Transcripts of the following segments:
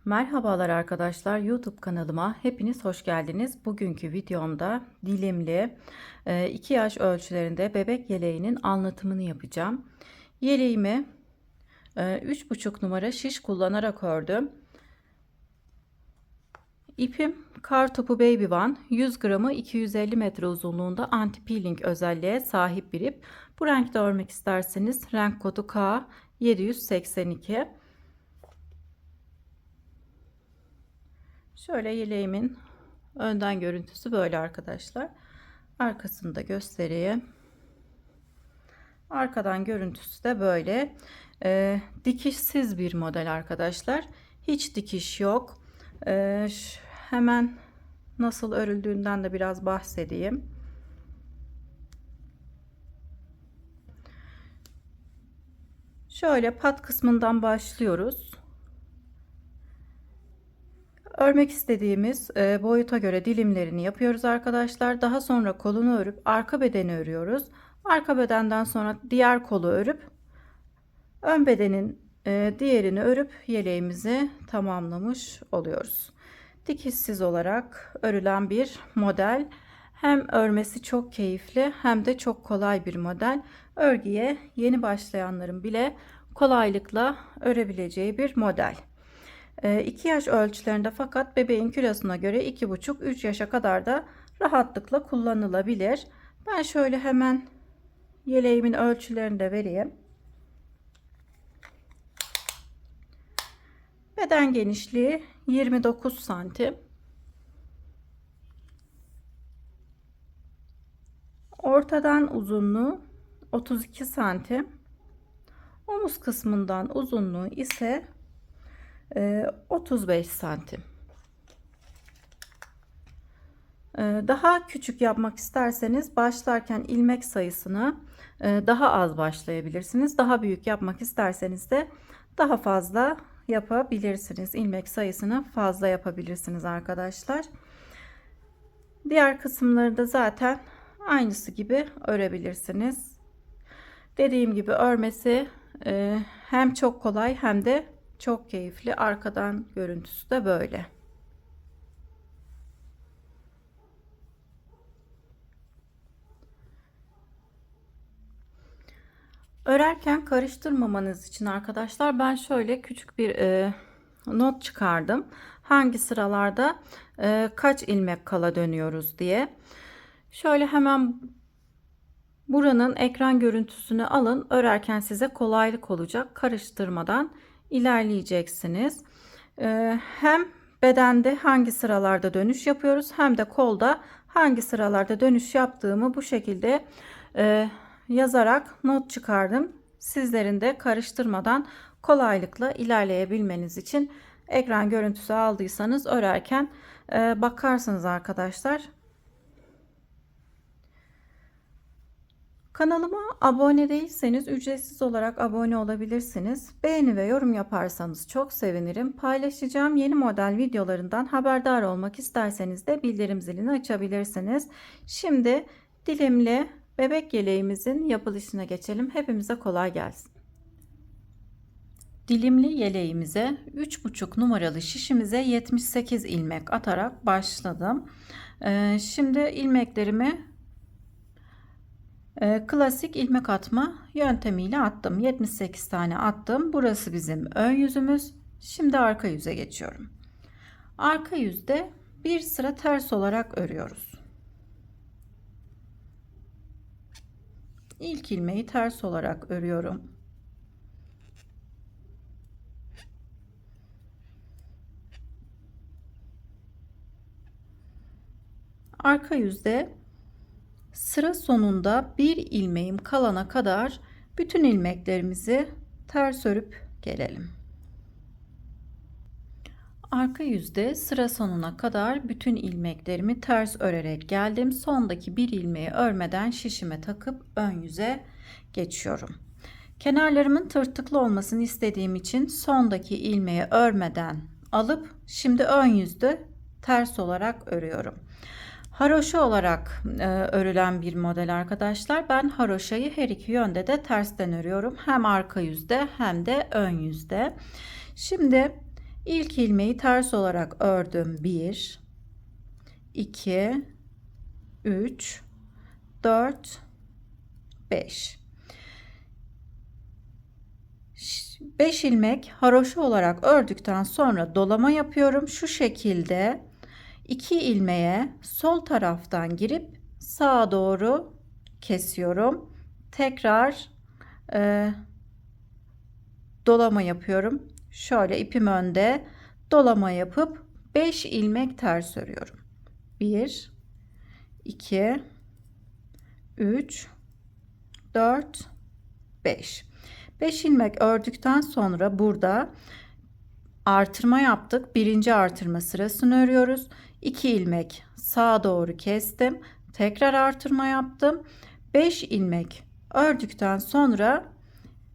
Merhabalar arkadaşlar, YouTube kanalıma hepiniz hoş geldiniz. Bugünkü videomda dilimli 2 yaş ölçülerinde bebek yeleğinin anlatımını yapacağım. Yeleğimi 3,5 numara şiş kullanarak ördüm. İpim Kartopu Baby One, 100 gramı 250 metre uzunluğunda anti peeling özelliğe sahip bir ip. Bu renkte örmek isterseniz renk kodu K 782. Şöyle yeleğimin önden görüntüsü böyle arkadaşlar. Arkasını da göstereyim. Arkadan görüntüsü de böyle. Dikişsiz bir model arkadaşlar. Hiç dikiş yok. Hemen nasıl örüldüğünden de biraz bahsedeyim. Şöyle pat kısmından başlıyoruz. Örmek istediğimiz boyuta göre dilimlerini yapıyoruz arkadaşlar. Daha sonra kolunu örüp arka bedeni örüyoruz. Arka bedenden sonra diğer kolu örüp ön bedenin diğerini örüp yeleğimizi tamamlamış oluyoruz. Dikişsiz olarak örülen bir model. Hem örmesi çok keyifli hem de çok kolay bir model. Örgüye yeni başlayanların bile kolaylıkla örebileceği bir model. 2 yaş ölçülerinde, fakat bebeğin kilosuna göre 2,5-3 yaşa kadar da rahatlıkla kullanılabilir. Ben şöyle hemen yeleğimin ölçülerini de vereyim. Beden genişliği 29 santim. Ortadan uzunluğu 32 santim. Omuz kısmından uzunluğu ise 35 santim. Daha küçük yapmak isterseniz başlarken ilmek sayısını daha az başlayabilirsiniz. Daha büyük yapmak isterseniz de daha fazla yapabilirsiniz. İlmek sayısını fazla yapabilirsiniz arkadaşlar. Diğer kısımları da zaten aynısı gibi örebilirsiniz. Dediğim gibi örmesi hem çok kolay hem de çok keyifli. Arkadan görüntüsü de böyle. Örerken karıştırmamanız için arkadaşlar ben şöyle küçük bir not çıkardım. Hangi sıralarda kaç ilmek kala dönüyoruz diye. Şöyle hemen buranın ekran görüntüsünü alın. Örerken size kolaylık olacak. Karıştırmadan ilerleyeceksiniz. Hem bedende hangi sıralarda dönüş yapıyoruz hem de kolda hangi sıralarda dönüş yaptığımı bu şekilde yazarak not çıkardım. Sizlerin de karıştırmadan kolaylıkla ilerleyebilmeniz için ekran görüntüsü aldıysanız örerken bakarsınız arkadaşlar. Kanalıma abone değilseniz ücretsiz olarak abone olabilirsiniz. Beğeni ve yorum yaparsanız çok sevinirim. Paylaşacağım yeni model videolarından haberdar olmak isterseniz de bildirim zilini açabilirsiniz. Şimdi dilimli bebek yeleğimizin yapılışına geçelim. Hepimize kolay gelsin. Dilimli yeleğimize 3,5 numaralı şişimize 78 ilmek atarak başladım. Şimdi ilmeklerimi klasik ilmek atma yöntemiyle attım. 78 tane attım. Burası bizim ön yüzümüz. Şimdi arka yüze geçiyorum. Arka yüzde bir sıra ters olarak örüyoruz. İlk ilmeği ters olarak örüyorum. Arka yüzde sıra sonunda bir ilmeğim kalana kadar bütün ilmeklerimizi ters örüp gelelim. Arka yüzde sıra sonuna kadar bütün ilmeklerimi ters örerek geldim. Sondaki bir ilmeği örmeden şişime takıp ön yüze geçiyorum. Kenarlarımın tırtıklı olmasını istediğim için sondaki ilmeği örmeden alıp şimdi ön yüzde ters olarak örüyorum. Haroşa olarak örülen bir model arkadaşlar. Ben haroşayı her iki yönde de tersten örüyorum. Hem arka yüzde hem de ön yüzde. Şimdi İlk ilmeği ters olarak ördüm. 1 2 3 4 5 5 ilmek haroşa olarak ördükten sonra dolama yapıyorum. Şu şekilde 2 ilmeğe sol taraftan girip sağa doğru kesiyorum. Tekrar dolama yapıyorum. Şöyle ipim önde, dolama yapıp 5 ilmek ters örüyorum. 1 2 3 4 5 5 ilmek ördükten sonra burada artırma yaptık. Birinci artırma sırasını örüyoruz. 2 ilmek sağa doğru kestim. Tekrar artırma yaptım. 5 ilmek ördükten sonra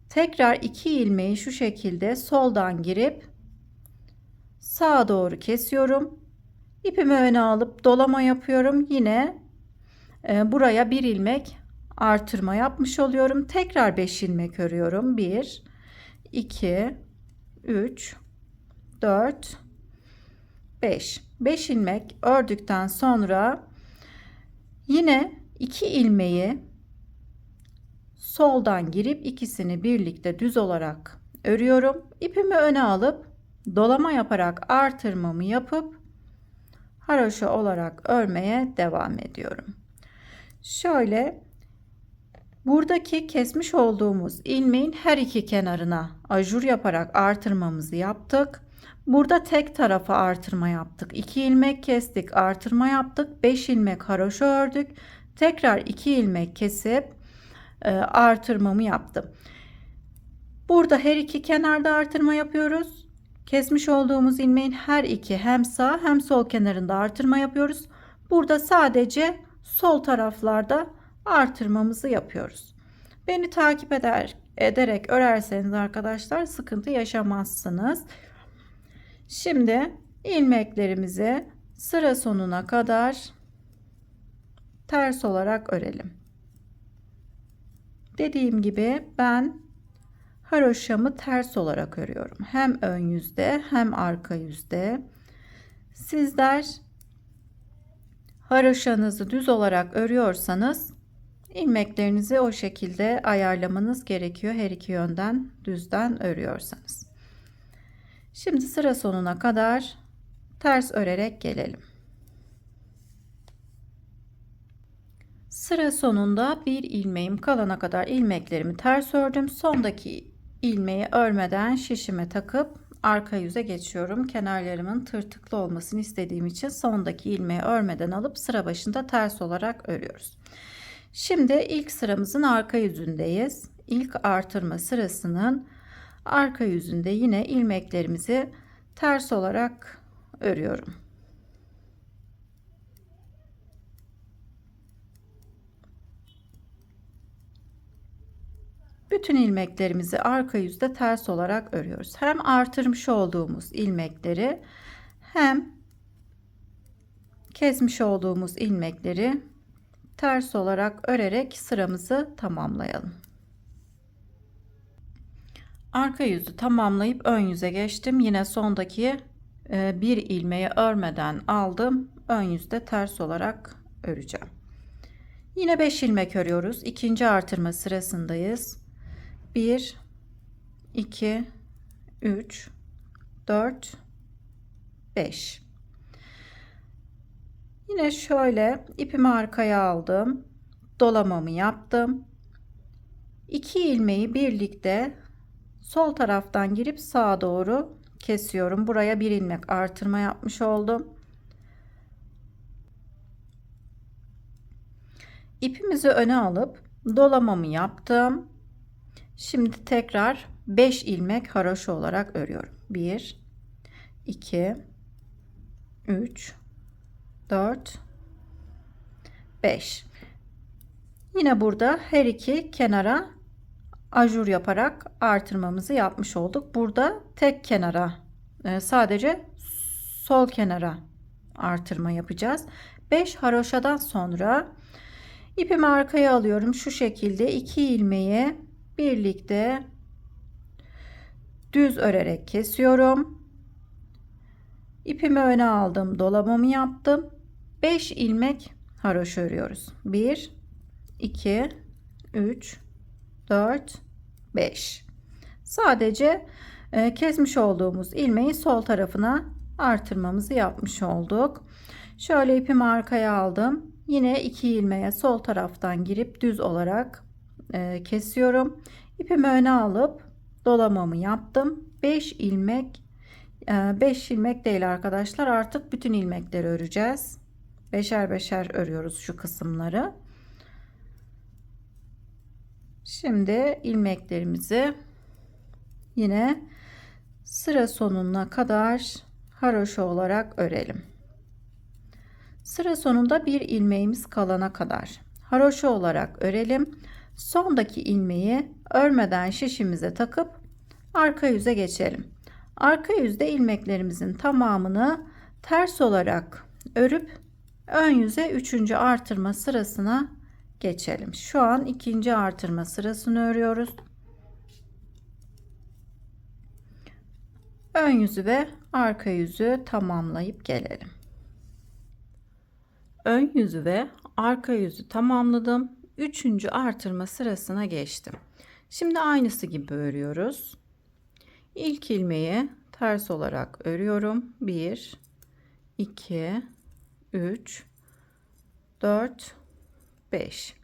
tekrar 2 ilmeği şu şekilde soldan girip sağa doğru kesiyorum. İpimi öne alıp dolama yapıyorum. Yine buraya 1 ilmek artırma yapmış oluyorum. Tekrar 5 ilmek örüyorum. 1 2 3 4 5 5 ilmek ördükten sonra yine 2 ilmeği soldan girip ikisini birlikte düz olarak örüyorum. İpimi öne alıp dolama yaparak artırmamı yapıp haroşa olarak örmeye devam ediyorum. Şöyle buradaki kesmiş olduğumuz ilmeğin her iki kenarına ajur yaparak artırmamızı yaptık. Burada tek tarafa artırma yaptık. 2 ilmek kestik, artırma yaptık. 5 ilmek haroşa ördük. Tekrar 2 ilmek kesip artırmamı yaptım. Burada her iki kenarda artırma yapıyoruz. Kesmiş olduğumuz ilmeğin her iki hem sağ hem sol kenarında artırma yapıyoruz. Burada sadece sol taraflarda artırmamızı yapıyoruz. Beni takip ederek örerseniz arkadaşlar sıkıntı yaşamazsınız. Şimdi ilmeklerimizi sıra sonuna kadar ters olarak örelim. Dediğim gibi ben haroşamı ters olarak örüyorum. Hem ön yüzde hem arka yüzde. Sizler haroşanızı düz olarak örüyorsanız ilmeklerinizi o şekilde ayarlamanız gerekiyor. Her iki yönden düzden örüyorsanız. Şimdi sıra sonuna kadar ters örerek gelelim. Sıra sonunda bir ilmeğim kalana kadar ilmeklerimi ters ördüm. Sondaki ilmeği örmeden şişime takıp arka yüze geçiyorum. Kenarlarımın tırtıklı olmasını istediğim için sondaki ilmeği örmeden alıp sıra başında ters olarak örüyoruz. Şimdi ilk sıramızın arka yüzündeyiz. İlk artırma sırasının arka yüzünde yine ilmeklerimizi ters olarak örüyorum. Bütün ilmeklerimizi arka yüzde ters olarak örüyoruz. Hem artırmış olduğumuz ilmekleri hem kesmiş olduğumuz ilmekleri ters olarak örerek sıramızı tamamlayalım. Arka yüzü tamamlayıp ön yüze geçtim. Yine sondaki bir ilmeği örmeden aldım. Ön yüzde ters olarak öreceğim. Yine 5 ilmek örüyoruz. İkinci artırma sırasındayız. 1 2 3 4 5. Yine şöyle ipimi arkaya aldım. Dolamamı yaptım. 2 ilmeği birlikte sol taraftan girip sağa doğru kesiyorum. Buraya bir ilmek artırma yapmış oldum. İpimizi öne alıp dolamamı yaptım. Şimdi tekrar 5 ilmek haroşa olarak örüyorum. 1 2 3 4 5. Yine burada her iki kenara ajur yaparak artırmamızı yapmış olduk. Burada tek kenara sadece sol kenara artırma yapacağız. 5 haroşadan sonra ipimi arkaya alıyorum. Şu şekilde 2 ilmeği birlikte düz örerek kesiyorum. İpimi öne aldım, dolamamı yaptım. 5 ilmek haroşa örüyoruz. 1 2 3 4 5. Sadece kesmiş olduğumuz ilmeği sol tarafına artırmamızı yapmış olduk. Şöyle ipimi arkaya aldım. Yine 2 ilmeğe sol taraftan girip düz olarak kesiyorum. İpimi öne alıp dolamamı yaptım. 5 ilmek 5 ilmek değil arkadaşlar, artık bütün ilmekleri öreceğiz. Beşer beşer örüyoruz şu kısımları. Şimdi ilmeklerimizi yine sıra sonuna kadar haroşa olarak örelim. Sıra sonunda bir ilmeğimiz kalana kadar haroşa olarak örelim. Sondaki ilmeği örmeden şişimize takıp arka yüze geçelim. Arka yüzde ilmeklerimizin tamamını ters olarak örüp ön yüze 3. artırma sırasına geçelim. Şu an 2. artırma sırasını örüyoruz. Ön yüzü ve arka yüzü tamamlayıp gelelim. Ön yüzü ve arka yüzü tamamladım. 3. artırma sırasına geçtim. Şimdi aynısı gibi örüyoruz. İlk ilmeği ters olarak örüyorum. 1 2 3 4 5.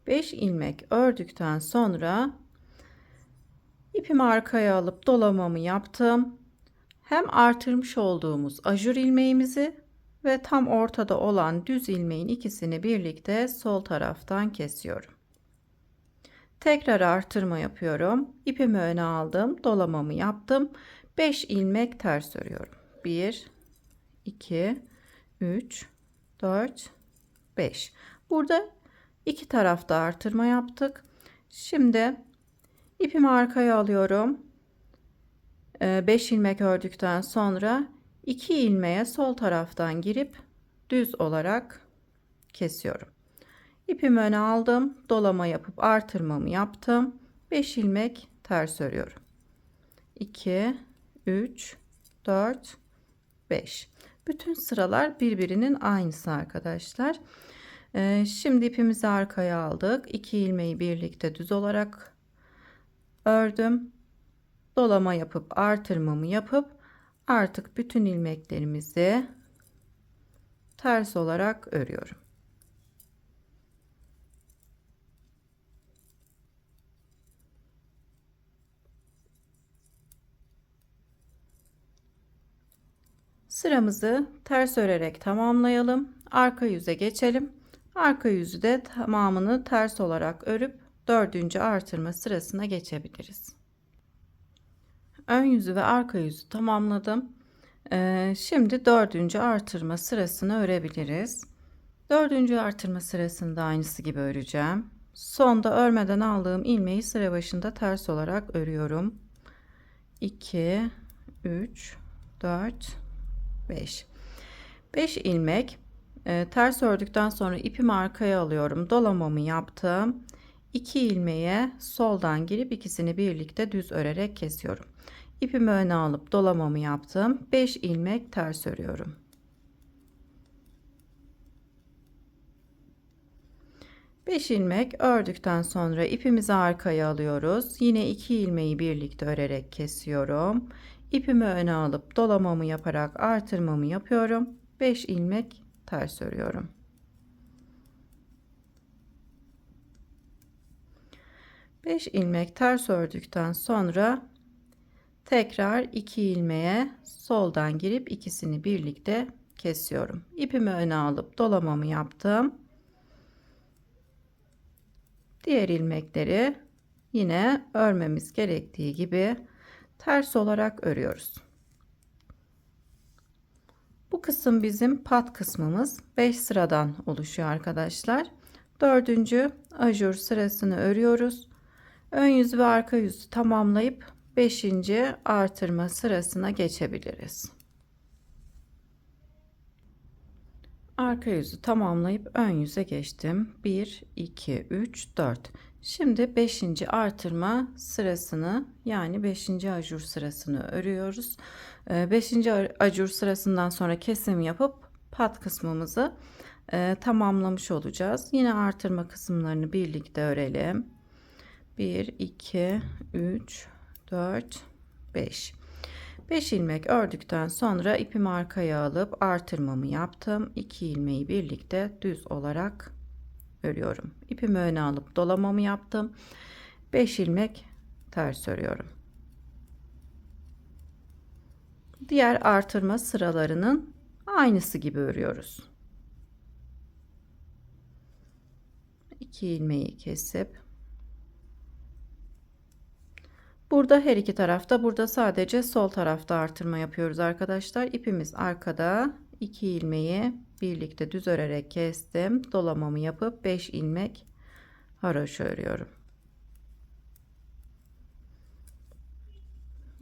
5 ilmek ördükten sonra ipimi arkaya alıp dolamamı yaptım. Hem artırmış olduğumuz ajur ilmeğimizi ve tam ortada olan düz ilmeğin ikisini birlikte sol taraftan kesiyorum. Tekrar artırma yapıyorum. İpimi öne aldım, dolamamı yaptım. 5 ilmek ters örüyorum. 1 2 3 4 5. Burada iki tarafta artırma yaptık. Şimdi ipimi arkaya alıyorum. 5 ilmek ördükten sonra 2 ilmeğe sol taraftan girip düz olarak kesiyorum. İpimi öne aldım, dolama yapıp artırmamı yaptım. 5 ilmek ters örüyorum. 2 3 4 5. Bütün sıralar birbirinin aynısı arkadaşlar. Şimdi ipimizi arkaya aldık. 2 ilmeği birlikte düz olarak ördüm. Dolama yapıp artırmamı yapıp artık bütün ilmeklerimizi ters olarak örüyorum. Sıramızı ters örerek tamamlayalım. Arka yüze geçelim. Arka yüzü de tamamını ters olarak örüp 4. artırma sırasına geçebiliriz. Ön yüzü ve arka yüzü tamamladım. Şimdi 4. artırma sırasını örebiliriz. 4. artırma sırasında aynısı gibi öreceğim. Sonda örmeden aldığım ilmeği sıra başında ters olarak örüyorum. 2 3 4 5. 5 ilmek ters ördükten sonra ipimi arkaya alıyorum. Dolamamı yaptım. 2 ilmeğe soldan girip ikisini birlikte düz örerek kesiyorum. İpimi öne alıp dolamamı yaptım. 5 ilmek ters örüyorum. Beş ilmek ördükten sonra ipimizi arkaya alıyoruz. Yine 2 ilmeği birlikte örerek kesiyorum. İpimi öne alıp dolamamı yaparak artırmamı yapıyorum. 5 ilmek ters örüyorum. Beş ilmek ters ördükten sonra tekrar 2 ilmeğe soldan girip ikisini birlikte kesiyorum. İpimi öne alıp dolamamı yaptım. Diğer ilmekleri yine örmemiz gerektiği gibi ters olarak örüyoruz. Bu kısım bizim pat kısmımız. 5 sıradan oluşuyor arkadaşlar. 4. ajur sırasını örüyoruz. Ön yüzü ve arka yüzü tamamlayıp 5. artırma sırasına geçebiliriz. Arka yüzü tamamlayıp ön yüze geçtim. 1, 2, 3, 4. Şimdi 5. artırma sırasını yani 5. ajur sırasını örüyoruz. 5. ajur sırasından sonra kesim yapıp pat kısmımızı tamamlamış olacağız. Yine artırma kısımlarını birlikte örelim. 1, 2, 3, 4, 5. 5 ilmek ördükten sonra ipimi arkaya alıp artırmamı yaptım. 2 ilmeği birlikte düz olarak örüyorum. İpimi öne alıp dolamamı yaptım. 5 ilmek ters örüyorum. Diğer artırma sıralarının aynısı gibi örüyoruz. 2 ilmeği kesip burada her iki tarafta, burada sadece sol tarafta artırma yapıyoruz arkadaşlar. İpimiz arkada. 2 ilmeği birlikte düz örerek kestim. Dolamamı yapıp 5 ilmek haroşa örüyorum.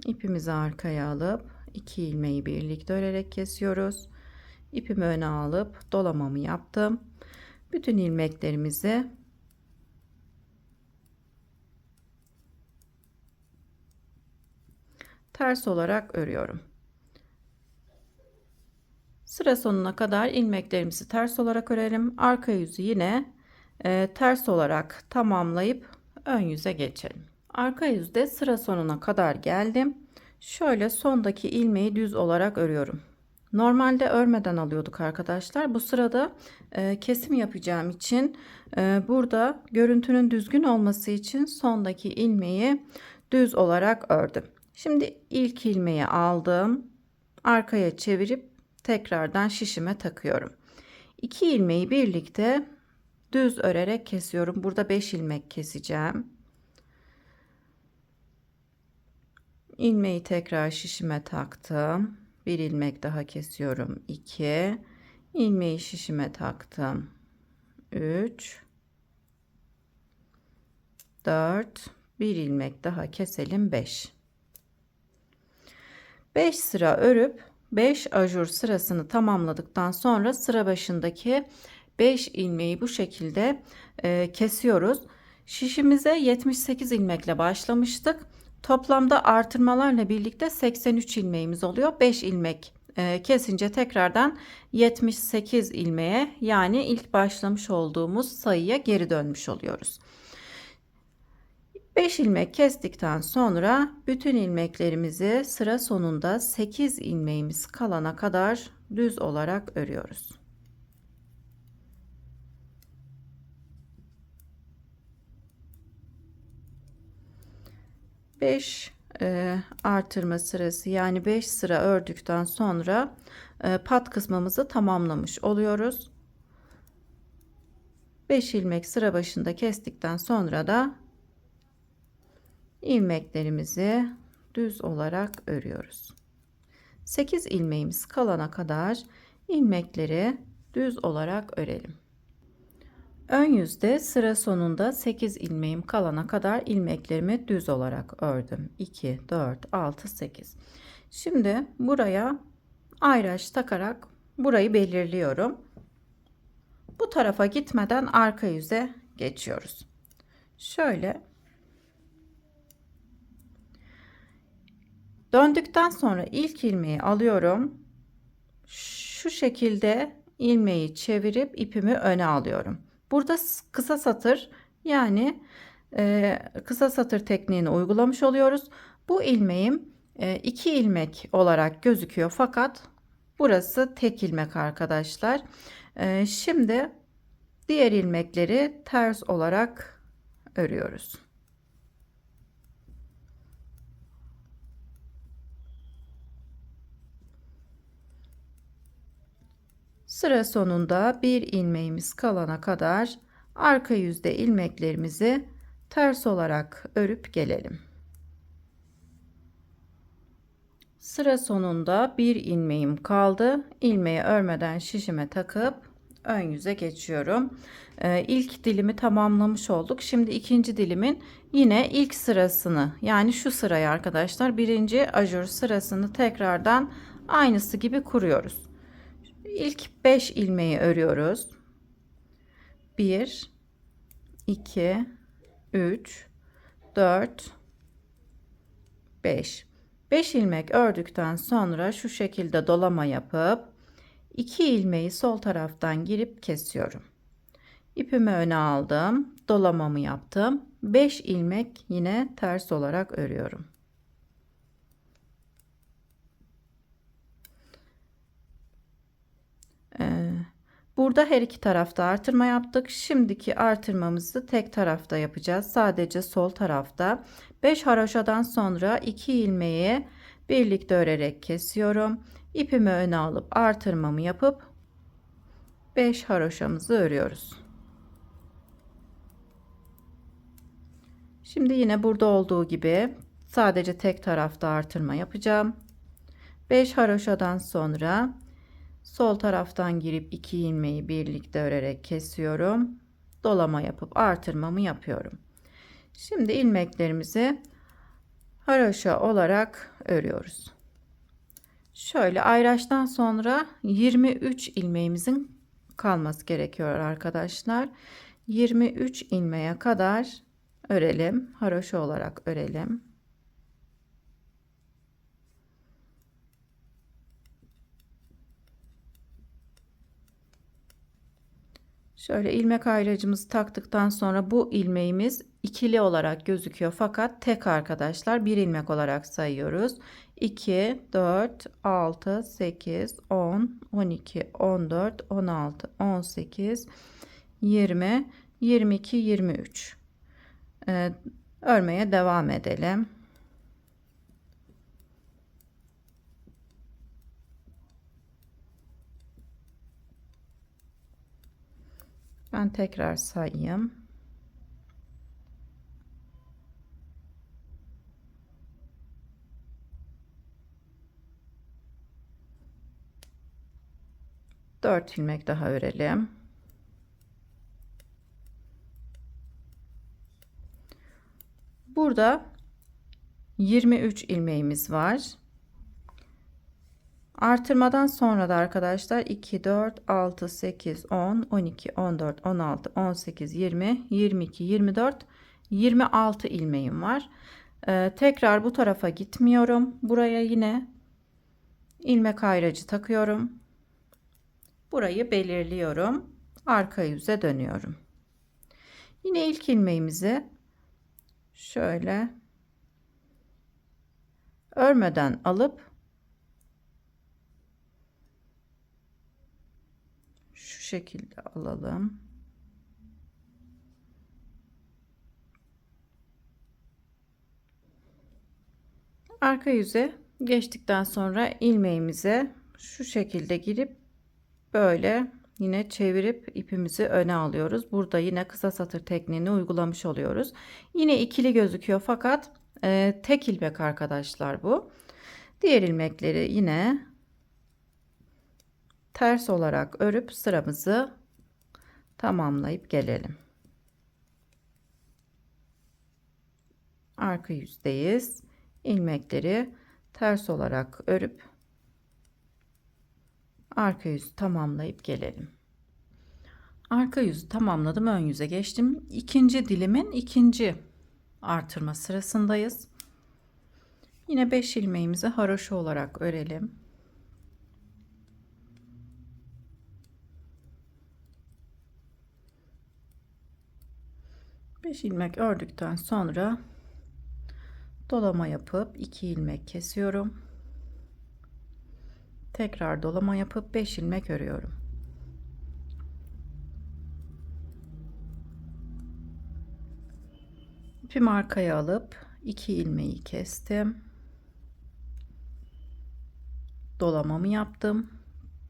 İpimizi arkaya alıp 2 ilmeği birlikte örerek kesiyoruz. İpimi öne alıp dolamamı yaptım. Bütün ilmeklerimizi ters olarak örüyorum. Sıra sonuna kadar ilmeklerimizi ters olarak örelim. Arka yüzü yine ters olarak tamamlayıp ön yüze geçelim. Arka yüzde sıra sonuna kadar geldim. Şöyle sondaki ilmeği düz olarak örüyorum. Normalde örmeden alıyorduk arkadaşlar. Bu sırada kesim yapacağım için burada görüntünün düzgün olması için sondaki ilmeği düz olarak ördüm. Şimdi ilk ilmeği aldım. Arkaya çevirip tekrardan şişime takıyorum. 2 ilmeği birlikte düz örerek kesiyorum. Burada 5 ilmek keseceğim. İlmeği tekrar şişime taktım. Bir ilmek daha kesiyorum. 2 ilmeği şişime taktım. 3 4 bir ilmek daha keselim. 5 sıra örüp 5 ajur sırasını tamamladıktan sonra sıra başındaki 5 ilmeği bu şekilde kesiyoruz. Şişimize 78 ilmekle başlamıştık. Toplamda artırmalarla birlikte 83 ilmeğimiz oluyor. 5 ilmek kesince tekrardan 78 ilmeğe, yani ilk başlamış olduğumuz sayıya geri dönmüş oluyoruz. 5 ilmek kestikten sonra bütün ilmeklerimizi sıra sonunda 8 ilmeğimiz kalana kadar düz olarak örüyoruz. Beş artırma sırası, yani 5 sıra ördükten sonra pat kısmımızı tamamlamış oluyoruz. 5 ilmek sıra başında kestikten sonra da ilmeklerimizi düz olarak örüyoruz. 8 ilmeğimiz kalana kadar ilmekleri düz olarak örelim. Ön yüzde sıra sonunda 8 ilmeğim kalana kadar ilmeklerimi düz olarak ördüm. 2, 4, 6, 8. Şimdi buraya ayraç takarak burayı belirliyorum. Bu tarafa gitmeden arka yüze geçiyoruz. Şöyle döndükten sonra ilk ilmeği alıyorum. Şu şekilde ilmeği çevirip ipimi öne alıyorum. Burada kısa satır, yani kısa satır tekniğini uygulamış oluyoruz. Bu ilmeğim 2 ilmek olarak gözüküyor fakat burası tek ilmek arkadaşlar. Şimdi diğer ilmekleri ters olarak örüyoruz. Sıra sonunda bir ilmeğimiz kalana kadar arka yüzde ilmeklerimizi ters olarak örüp gelelim. Sıra sonunda bir ilmeğim kaldı. İlmeği örmeden şişime takıp ön yüze geçiyorum. İlk dilimi tamamlamış olduk. Şimdi ikinci dilimin yine ilk sırasını, yani şu sırayı arkadaşlar, birinci ajur sırasını tekrardan aynısı gibi kuruyoruz. İlk 5 ilmeği örüyoruz. 1 2 3 4 5 5 ilmek ördükten sonra şu şekilde dolama yapıp 2 ilmeği sol taraftan girip kesiyorum. İpimi öne aldım, dolamamı yaptım. 5 ilmek yine ters olarak örüyorum. Burada her iki tarafta artırma yaptık. Şimdiki artırmamızı tek tarafta yapacağız. Sadece sol tarafta. 5 haroşadan sonra 2 ilmeği birlikte örerek kesiyorum. İpimi öne alıp artırmamı yapıp 5 haroşamızı örüyoruz. Şimdi yine burada olduğu gibi sadece tek tarafta artırma yapacağım. 5 haroşadan sonra sol taraftan girip 2 ilmeği birlikte örerek kesiyorum. Dolama yapıp artırmamı yapıyorum. Şimdi ilmeklerimizi haroşa olarak örüyoruz. Şöyle ayraçtan sonra 23 ilmeğimizin kalması gerekiyor arkadaşlar. 23 ilmeğe kadar örelim. Haroşa olarak örelim. Şöyle ilmek ayracımızı taktıktan sonra bu ilmeğimiz ikili olarak gözüküyor fakat tek arkadaşlar, bir ilmek olarak sayıyoruz. 2 4 6 8 10 12 14 16 18 20 22 23 örmeye devam edelim. Ben tekrar sayayım. Dört ilmek daha örelim. Burada 23 ilmeğimiz var. Artırmadan sonra da arkadaşlar 2 4 6 8 10 12 14 16 18 20 22 24 26 ilmeğim var. Tekrar bu tarafa gitmiyorum. Buraya yine ilmek ayracı takıyorum. Burayı belirliyorum. Arka yüze dönüyorum. Yine ilk ilmeğimizi şöyle örmeden alıp şu şekilde alalım. Arka yüze geçtikten sonra ilmeğimize şu şekilde girip böyle yine çevirip ipimizi öne alıyoruz. Burada yine kısa satır tekniğini uygulamış oluyoruz. Yine ikili gözüküyor fakat tek ilmek arkadaşlar bu. Diğer ilmekleri yine ters olarak örüp sıramızı tamamlayıp gelelim. Arka yüzdeyiz. İlmekleri ters olarak örüp arka yüzü tamamlayıp gelelim. Arka yüzü tamamladım, ön yüze geçtim. İkinci dilimin ikinci artırma sırasındayız. Yine 5 ilmeğimizi haroşa olarak örelim. Beş ilmek ördükten sonra dolama yapıp 2 ilmek kesiyorum. Tekrar dolama yapıp 5 ilmek örüyorum. İpimi arkaya alıp 2 ilmeği kestim. Dolamamı yaptım.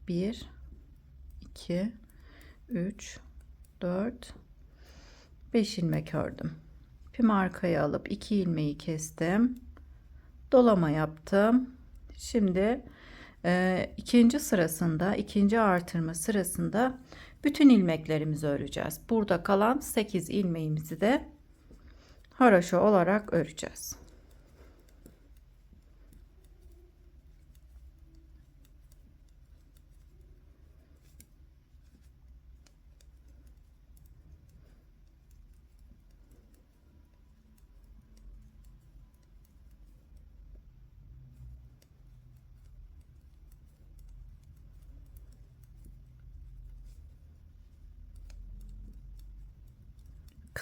1 2 3 4 5 ilmek ördüm. İpimi arkaya alıp 2 ilmeği kestim. Dolama yaptım. Şimdi ikinci sırasında, ikinci artırma sırasında bütün ilmeklerimizi öreceğiz. Burada kalan 8 ilmeğimizi de haroşa olarak öreceğiz.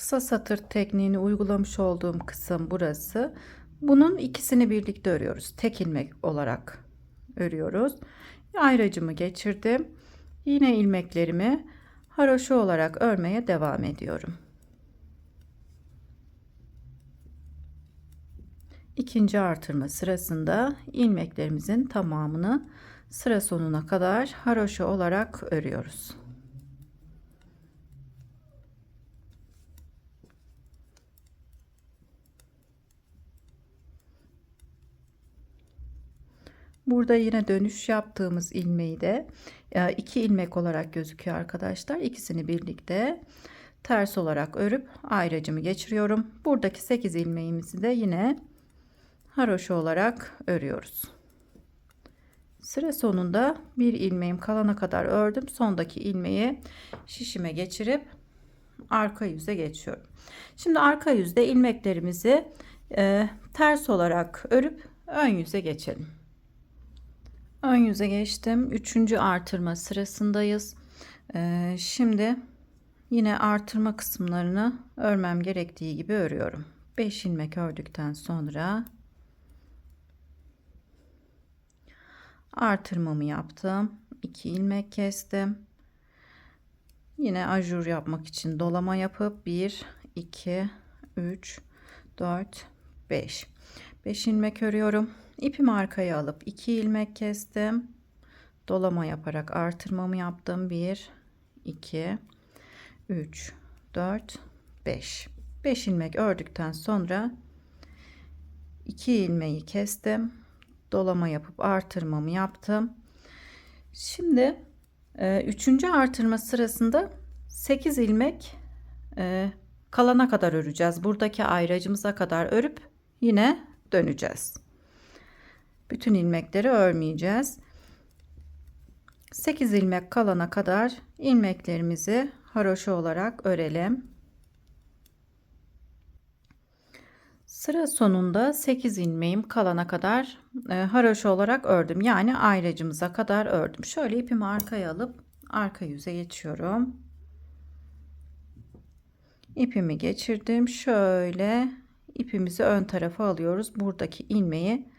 kısa satır tekniğini uygulamış olduğum kısım burası. Bunun ikisini birlikte örüyoruz. Tek ilmek olarak örüyoruz. Ayracımı geçirdim. Yine ilmeklerimi haroşa olarak örmeye devam ediyorum. İkinci artırma sırasında ilmeklerimizin tamamını sıra sonuna kadar haroşa olarak örüyoruz. Burada yine dönüş yaptığımız ilmeği de iki ilmek olarak gözüküyor arkadaşlar. İkisini birlikte ters olarak örüp ayracımı geçiriyorum. Buradaki 8 ilmeğimizi de yine haroşa olarak örüyoruz. Sıra sonunda bir ilmeğim kalana kadar ördüm. Sondaki ilmeği şişime geçirip arka yüze geçiyorum. Şimdi arka yüzde ilmeklerimizi ters olarak örüp ön yüze geçelim. Ön yüze geçtim. Üçüncü artırma sırasındayız. Şimdi yine artırma kısımlarını örmem gerektiği gibi örüyorum. 5 ilmek ördükten sonra artırmamı yaptım. 2 ilmek kestim. Yine ajur yapmak için dolama yapıp 1 2 3 4 5 ilmek örüyorum. İpimi arkaya alıp 2 ilmek kestim. Dolama yaparak artırmamı yaptım. 1 2 3 4 5 ilmek ördükten sonra 2 ilmeği kestim. Dolama yapıp artırmamı yaptım. Şimdi 3. artırma sırasında 8 ilmek kalana kadar öreceğiz. Buradaki ayracımıza kadar örüp yine döneceğiz. Bütün ilmekleri örmeyeceğiz. 8 ilmek kalana kadar ilmeklerimizi haroşa olarak örelim. Sıra sonunda 8 ilmeğim kalana kadar haroşa olarak ördüm. Yani ayracımıza kadar ördüm. Şöyle ipimi arkaya alıp arka yüze geçiyorum. İpimi geçirdim. Şöyle ipimizi ön tarafa alıyoruz. Buradaki ilmeği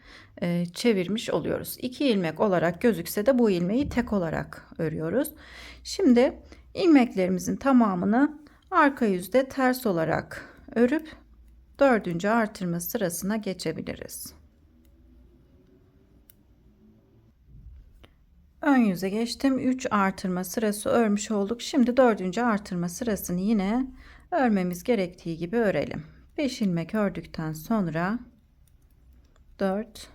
çevirmiş oluyoruz. 2 ilmek olarak gözükse de bu ilmeği tek olarak örüyoruz. Şimdi ilmeklerimizin tamamını arka yüzde ters olarak örüp 4. artırma sırasına geçebiliriz. Ön yüze geçtim. 3 artırma sırası örmüş olduk. Şimdi 4. artırma sırasını yine örmemiz gerektiği gibi örelim. 5 ilmek ördükten sonra 4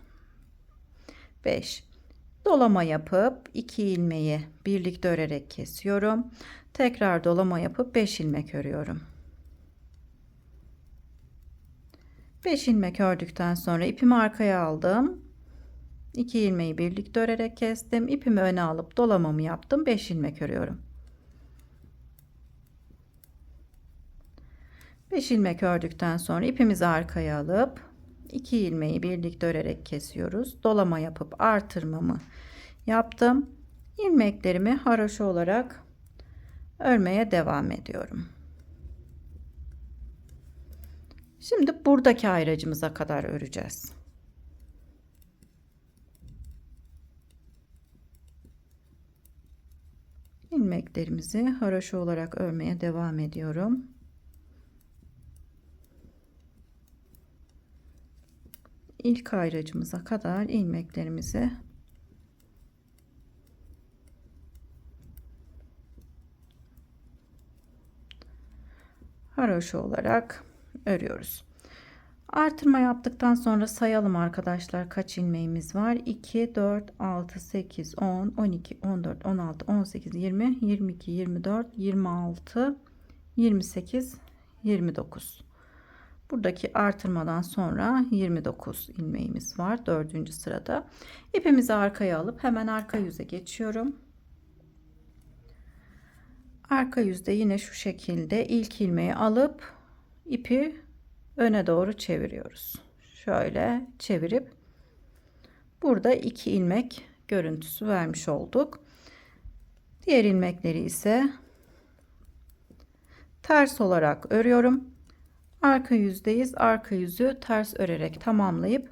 5 dolama yapıp 2 ilmeği birlikte örerek kesiyorum. Tekrar dolama yapıp 5 ilmek örüyorum. 5 ilmek ördükten sonra ipimi arkaya aldım. 2 ilmeği birlikte örerek kestim. İpimi öne alıp dolamamı yaptım. 5 ilmek örüyorum. 5 ilmek ördükten sonra ipimizi arkaya alıp 2 ilmeği birlikte örerek kesiyoruz. Dolama yapıp artırmamı yaptım. İlmeklerimi haroşa olarak örmeye devam ediyorum. Şimdi buradaki ayracımıza kadar öreceğiz. İlmeklerimizi haroşa olarak örmeye devam ediyorum. İlk ayracımıza kadar ilmeklerimizi haroşa olarak örüyoruz. Artırma yaptıktan sonra sayalım arkadaşlar kaç ilmeğimiz var. 2 4 6 8 10 12 14 16 18 20 22 24 26 28 29. Buradaki artırmadan sonra 29 ilmeğimiz var 4. sırada. İpimizi arkaya alıp hemen arka yüze geçiyorum. Arka yüzde yine şu şekilde ilk ilmeği alıp ipi öne doğru çeviriyoruz. Şöyle çevirip burada 2 ilmek görüntüsü vermiş olduk. Diğer ilmekleri ise ters olarak örüyorum. Arka yüzdeyiz. Arka yüzü ters örerek tamamlayıp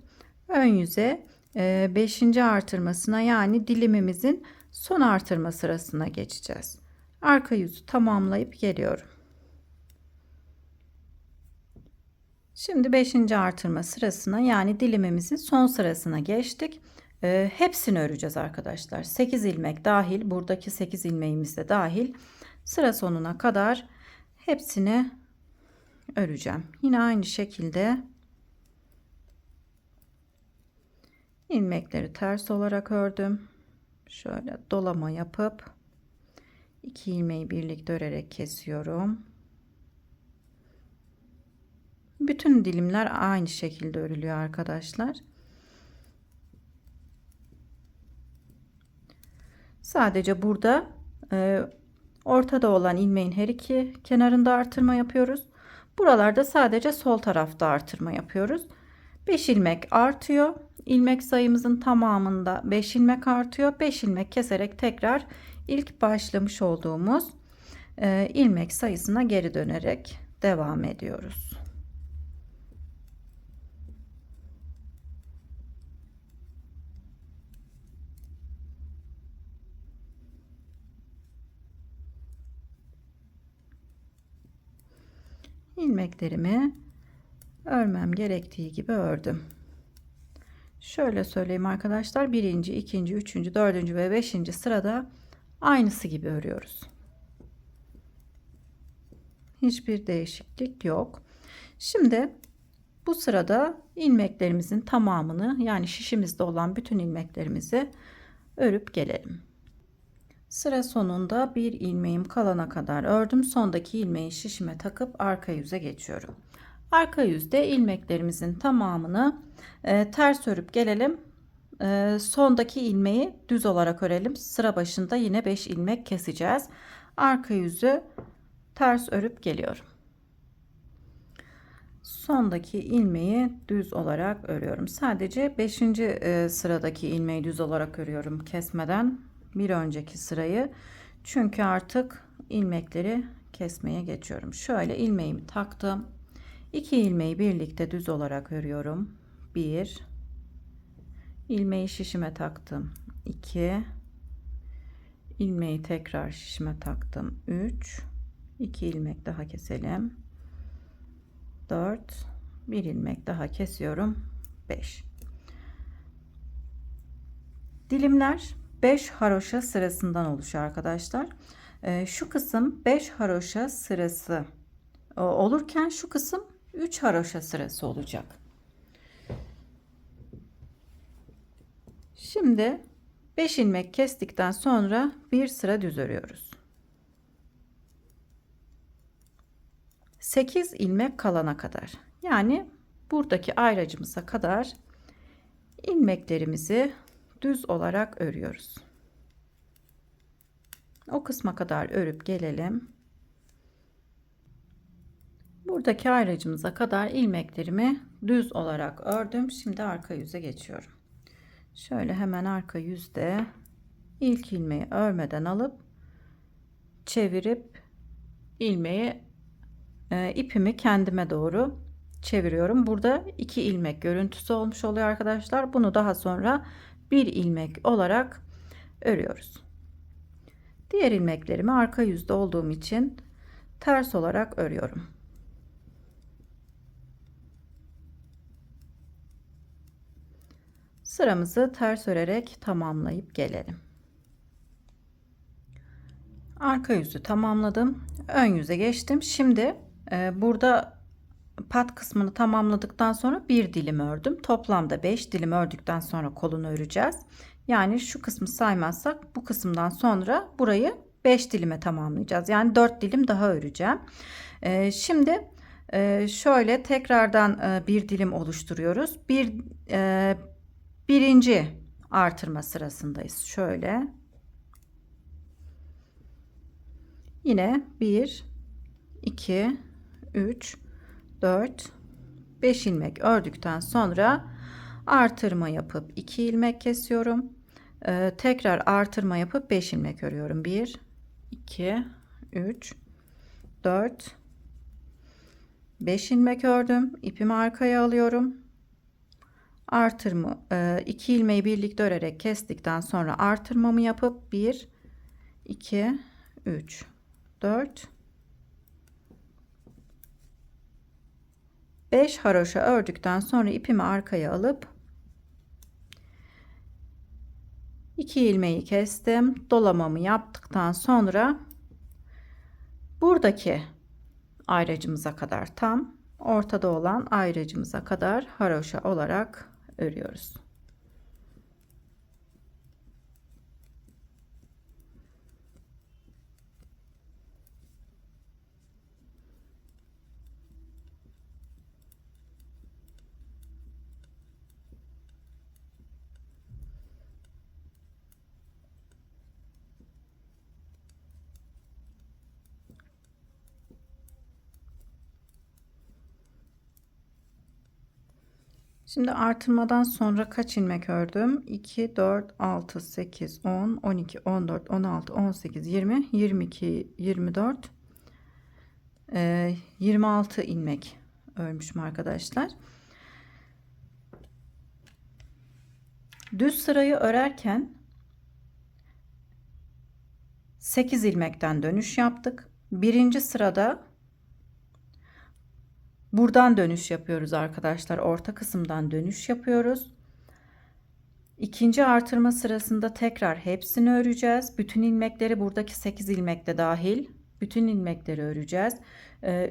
ön yüze 5. artırmasına, yani dilimimizin son artırma sırasına geçeceğiz. Arka yüzü tamamlayıp geliyorum. Şimdi 5. artırma sırasına, yani dilimimizin son sırasına geçtik. Hepsini öreceğiz arkadaşlar. 8 ilmek dahil, buradaki 8 ilmeğimiz de dahil, sıra sonuna kadar hepsini öreceğim. Yine aynı şekilde ilmekleri ters olarak ördüm. Şöyle dolama yapıp 2 ilmeği birlikte örerek kesiyorum. Bütün dilimler aynı şekilde örülüyor arkadaşlar. Sadece burada ortada olan ilmeğin her iki kenarında artırma yapıyoruz. Buralarda sadece sol tarafta artırma yapıyoruz. 5 ilmek artıyor. İlmek sayımızın tamamında 5 ilmek artıyor. 5 ilmek keserek tekrar ilk başlamış olduğumuz ilmek sayısına geri dönerek devam ediyoruz. İlmeklerimi örmem gerektiği gibi ördüm. Şöyle söyleyeyim arkadaşlar, birinci, ikinci, üçüncü, dördüncü ve beşinci sırada aynısı gibi örüyoruz. Hiçbir değişiklik yok. Şimdi bu sırada ilmeklerimizin tamamını, yani şişimizde olan bütün ilmeklerimizi örüp gelelim. Sıra sonunda bir ilmeğim kalana kadar ördüm. Sondaki ilmeği şişime takıp arka yüze geçiyorum. Arka yüzde ilmeklerimizin tamamını ters örüp gelelim. Sondaki ilmeği düz olarak örelim. Sıra başında yine 5 ilmek keseceğiz. Arka yüzü ters örüp geliyorum. Sondaki ilmeği düz olarak örüyorum. Sadece 5. sıradaki ilmeği düz olarak örüyorum kesmeden bir önceki sırayı. Çünkü artık ilmekleri kesmeye geçiyorum. Şöyle ilmeğimi taktım. 2 ilmeği birlikte düz olarak örüyorum. 1 ilmeği şişime taktım. 2 ilmeği tekrar şişime taktım. 3 2 ilmek daha keselim. 4 bir ilmek daha kesiyorum. 5 dilimler 5 haroşa sırasından oluşuyor arkadaşlar. Şu kısım 5 haroşa sırası olurken şu kısım 3 haroşa sırası olacak. Şimdi 5 ilmek kestikten sonra bir sıra düz örüyoruz. 8 ilmek kalana kadar, yani buradaki ayracımıza kadar ilmeklerimizi düz olarak örüyoruz. O kısma kadar örüp gelelim. Buradaki ayracımıza kadar ilmeklerimi düz olarak ördüm. Şimdi arka yüze geçiyorum. Şöyle hemen arka yüzde ilk ilmeği örmeden alıp çevirip ilmeği ipimi kendime doğru çeviriyorum. Burada 2 ilmek görüntüsü olmuş oluyor arkadaşlar. Bunu daha sonra 1 ilmek olarak örüyoruz. Diğer ilmeklerimi arka yüzde olduğum için ters olarak örüyorum. Sıramızı ters örerek tamamlayıp gelelim. Arka yüzü tamamladım. Ön yüze geçtim. Şimdi burada pat kısmını tamamladıktan sonra bir dilim ördüm. Toplamda 5 dilim ördükten sonra kolunu öreceğiz. Yani şu kısmı saymazsak bu kısımdan sonra burayı 5 dilime tamamlayacağız. Yani 4 dilim daha öreceğim. Şimdi şöyle tekrardan bir dilim oluşturuyoruz. Birinci artırma sırasındayız. Şöyle. Yine 1, 2, 3, 4, 5 ilmek ördükten sonra artırma yapıp 2 ilmek kesiyorum. Tekrar artırma yapıp 5 ilmek örüyorum. 1, 2, 3, 4, 5 ilmek ördüm. İpimi arkaya alıyorum. Artırma 2 ilmeği birlikte örerek kestikten sonra artırmamı yapıp 1 2 3 4 5 haroşa ördükten sonra ipimi arkaya alıp 2 ilmeği kestim. Dolamamı yaptıktan sonra buradaki ayracımıza kadar, tam ortada olan ayracımıza kadar haroşa olarak örüyoruz. Şimdi artırmadan sonra kaç ilmek ördüm? 2, 4, 6, 8, 10, 12, 14, 16, 18, 20, 22, 24, 26 ilmek örmüşüm arkadaşlar. Düz sırayı örerken 8 ilmekten dönüş yaptık. Birinci sırada buradan dönüş yapıyoruz arkadaşlar. Orta kısımdan dönüş yapıyoruz. İkinci artırma sırasında tekrar hepsini öreceğiz. Bütün ilmekleri, buradaki 8 ilmek de dahil, bütün ilmekleri öreceğiz.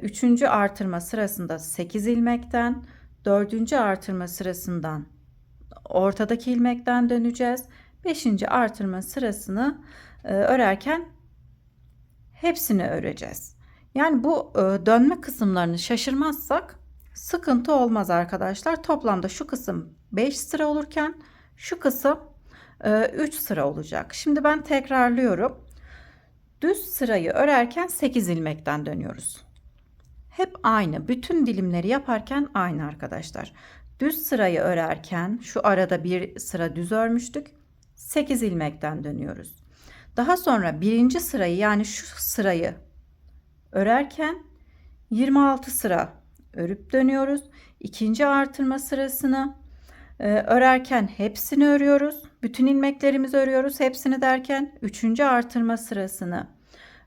Üçüncü artırma sırasında 8 ilmekten, dördüncü artırma sırasından ortadaki ilmekten döneceğiz. Beşinci artırma sırasını örerken hepsini öreceğiz. Yani bu dönme kısımlarını şaşırmazsak sıkıntı olmaz arkadaşlar. Toplamda şu kısım 5 sıra olurken şu kısım 3 sıra olacak. Şimdi ben tekrarlıyorum. Düz sırayı örerken 8 ilmekten dönüyoruz. Hep aynı. Bütün dilimleri yaparken aynı arkadaşlar. Düz sırayı örerken şu arada bir sıra düz örmüştük. 8 ilmekten dönüyoruz. Daha sonra birinci sırayı, yani şu sırayı örerken 26 sıra örüp dönüyoruz. İkinci artırma sırasını örerken hepsini örüyoruz. Bütün ilmeklerimizi örüyoruz hepsini derken üçüncü artırma sırasını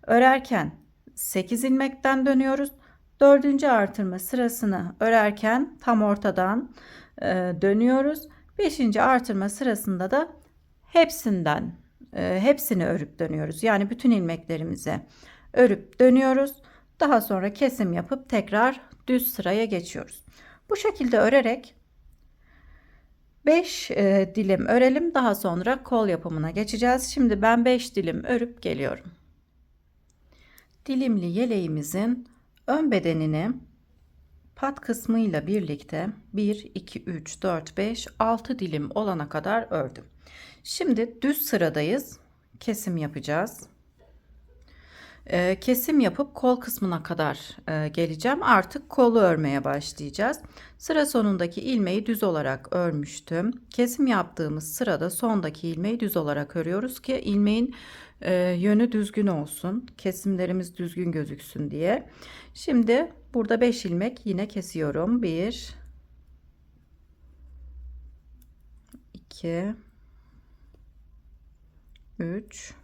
örerken 8 ilmekten dönüyoruz. Dördüncü artırma sırasını örerken tam ortadan dönüyoruz. Beşinci artırma sırasında da hepsini örüp dönüyoruz. Yani bütün ilmeklerimizi örüp dönüyoruz. Daha sonra kesim yapıp tekrar düz sıraya geçiyoruz. Bu şekilde örerek 5 dilim örelim. Daha sonra kol yapımına geçeceğiz. Şimdi ben 5 dilim örüp geliyorum. Dilimli yeleğimizin ön bedenini pat kısmıyla birlikte 1, 2, 3, 4, 5, 6 dilim olana kadar ördüm. Şimdi düz sıradayız. Kesim yapacağız. Kesim yapıp kol kısmına kadar geleceğim. Artık kolu örmeye başlayacağız. Sıra sonundaki ilmeği düz olarak örmüştüm. Kesim yaptığımız sırada sondaki ilmeği düz olarak örüyoruz ki ilmeğin yönü düzgün olsun. Kesimlerimiz düzgün gözüksün diye. Şimdi burada 5 ilmek yine kesiyorum. 1 2 3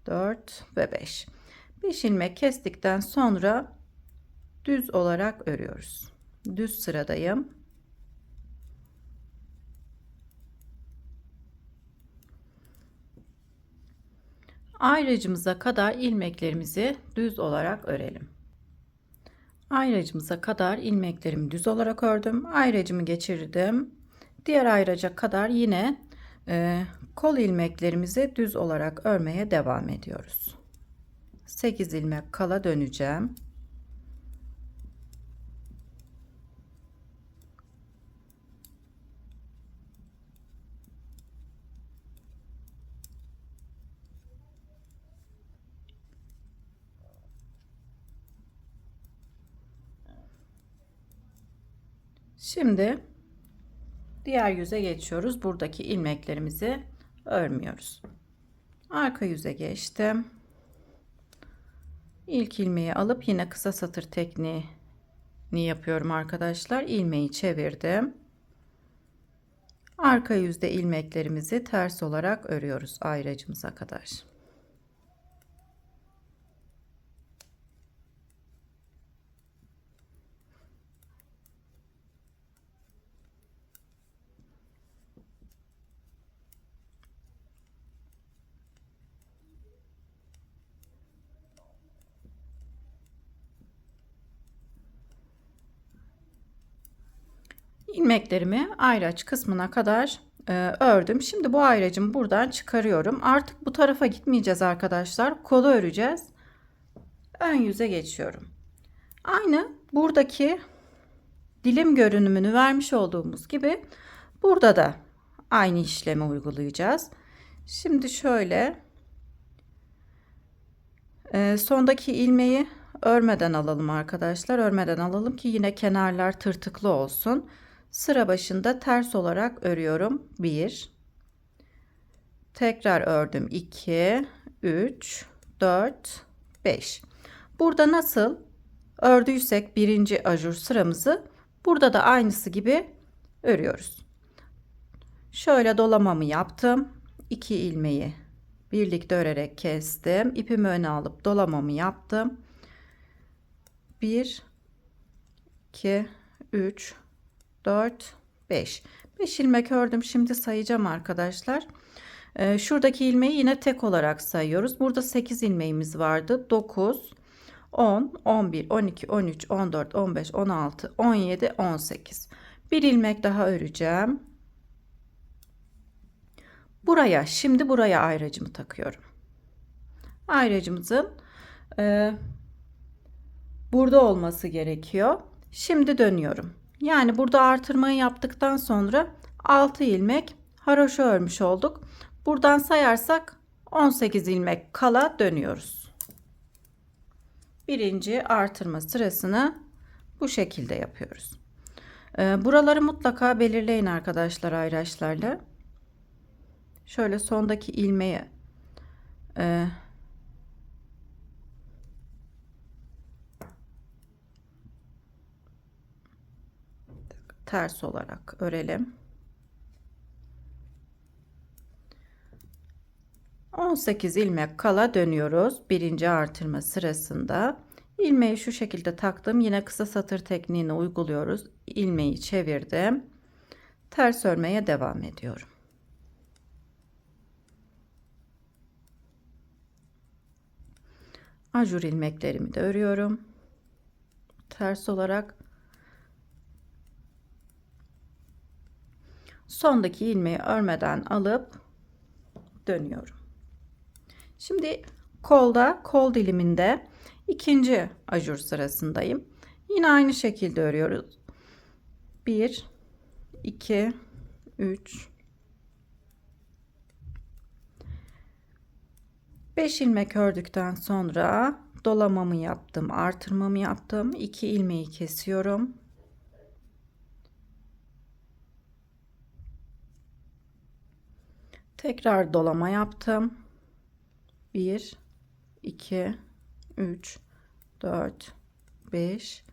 4 ve 5. 5 ilmek kestikten sonra düz olarak örüyoruz. Düz sıradayım. Ayracımıza kadar ilmeklerimizi düz olarak örelim. Ayracımıza kadar ilmeklerimi düz olarak ördüm. Ayracımı geçirdim. Diğer ayraca kadar yine kol ilmeklerimizi düz olarak örmeye devam ediyoruz. 8 ilmek kala döneceğim. Şimdi diğer yüze geçiyoruz. Buradaki ilmeklerimizi örmüyoruz. Arka yüze geçtim. İlk ilmeği alıp yine kısa satır tekniğini yapıyorum arkadaşlar. İlmeği çevirdim. Arka yüzde ilmeklerimizi ters olarak örüyoruz ayracımıza kadar. İlmeklerimi ayraç kısmına kadar ördüm. Şimdi bu ayracımı buradan çıkarıyorum. Artık bu tarafa gitmeyeceğiz arkadaşlar. Kolu öreceğiz. Ön yüze geçiyorum. Aynı buradaki dilim görünümünü vermiş olduğumuz gibi burada da aynı işlemi uygulayacağız. Şimdi şöyle sondaki ilmeği örmeden alalım arkadaşlar. Örmeden alalım ki yine kenarlar tırtıklı olsun. Sıra başında ters olarak örüyorum. 1, tekrar ördüm. 2, 3, 4, 5. Burada nasıl ördüysek birinci ajur sıramızı burada da aynısı gibi örüyoruz. Şöyle dolamamı yaptım. 2 ilmeği birlikte örerek kestim. İpimi öne alıp dolamamı yaptım. 1, 2, 3, 4, 5. 5 ilmek ördüm. Şimdi sayacağım arkadaşlar. Şuradaki ilmeği yine tek olarak sayıyoruz. Burada 8 ilmeğimiz vardı. 9, 10, 11, 12, 13, 14, 15, 16, 17, 18. Bir ilmek daha öreceğim. Şimdi buraya ayracımı takıyorum. Ayracımızın burada olması gerekiyor. Şimdi dönüyorum. Yani burada artırmayı yaptıktan sonra 6 ilmek haroşa örmüş olduk. Buradan sayarsak 18 ilmek kala dönüyoruz. Birinci artırma sırasını bu şekilde yapıyoruz. Buraları mutlaka belirleyin arkadaşlar ayraçlarla. Şöyle sondaki ilmeği ters olarak örelim. 18 ilmek kala dönüyoruz. Birinci artırma sırasında ilmeği şu şekilde taktım. Yine kısa satır tekniğini uyguluyoruz. İlmeği çevirdim. Ters örmeye devam ediyorum. Ajur ilmeklerimi de örüyorum. Ters olarak. Sondaki ilmeği örmeden alıp dönüyorum. Şimdi kol diliminde ikinci ajur sırasındayım. Yine aynı şekilde örüyoruz. 1, 2, 3, 5 ilmek ördükten sonra dolamamı yaptım, artırmamı yaptım. 2 ilmeği kesiyorum. Tekrar dolama yaptım. 1, 2, 3, 4, 5,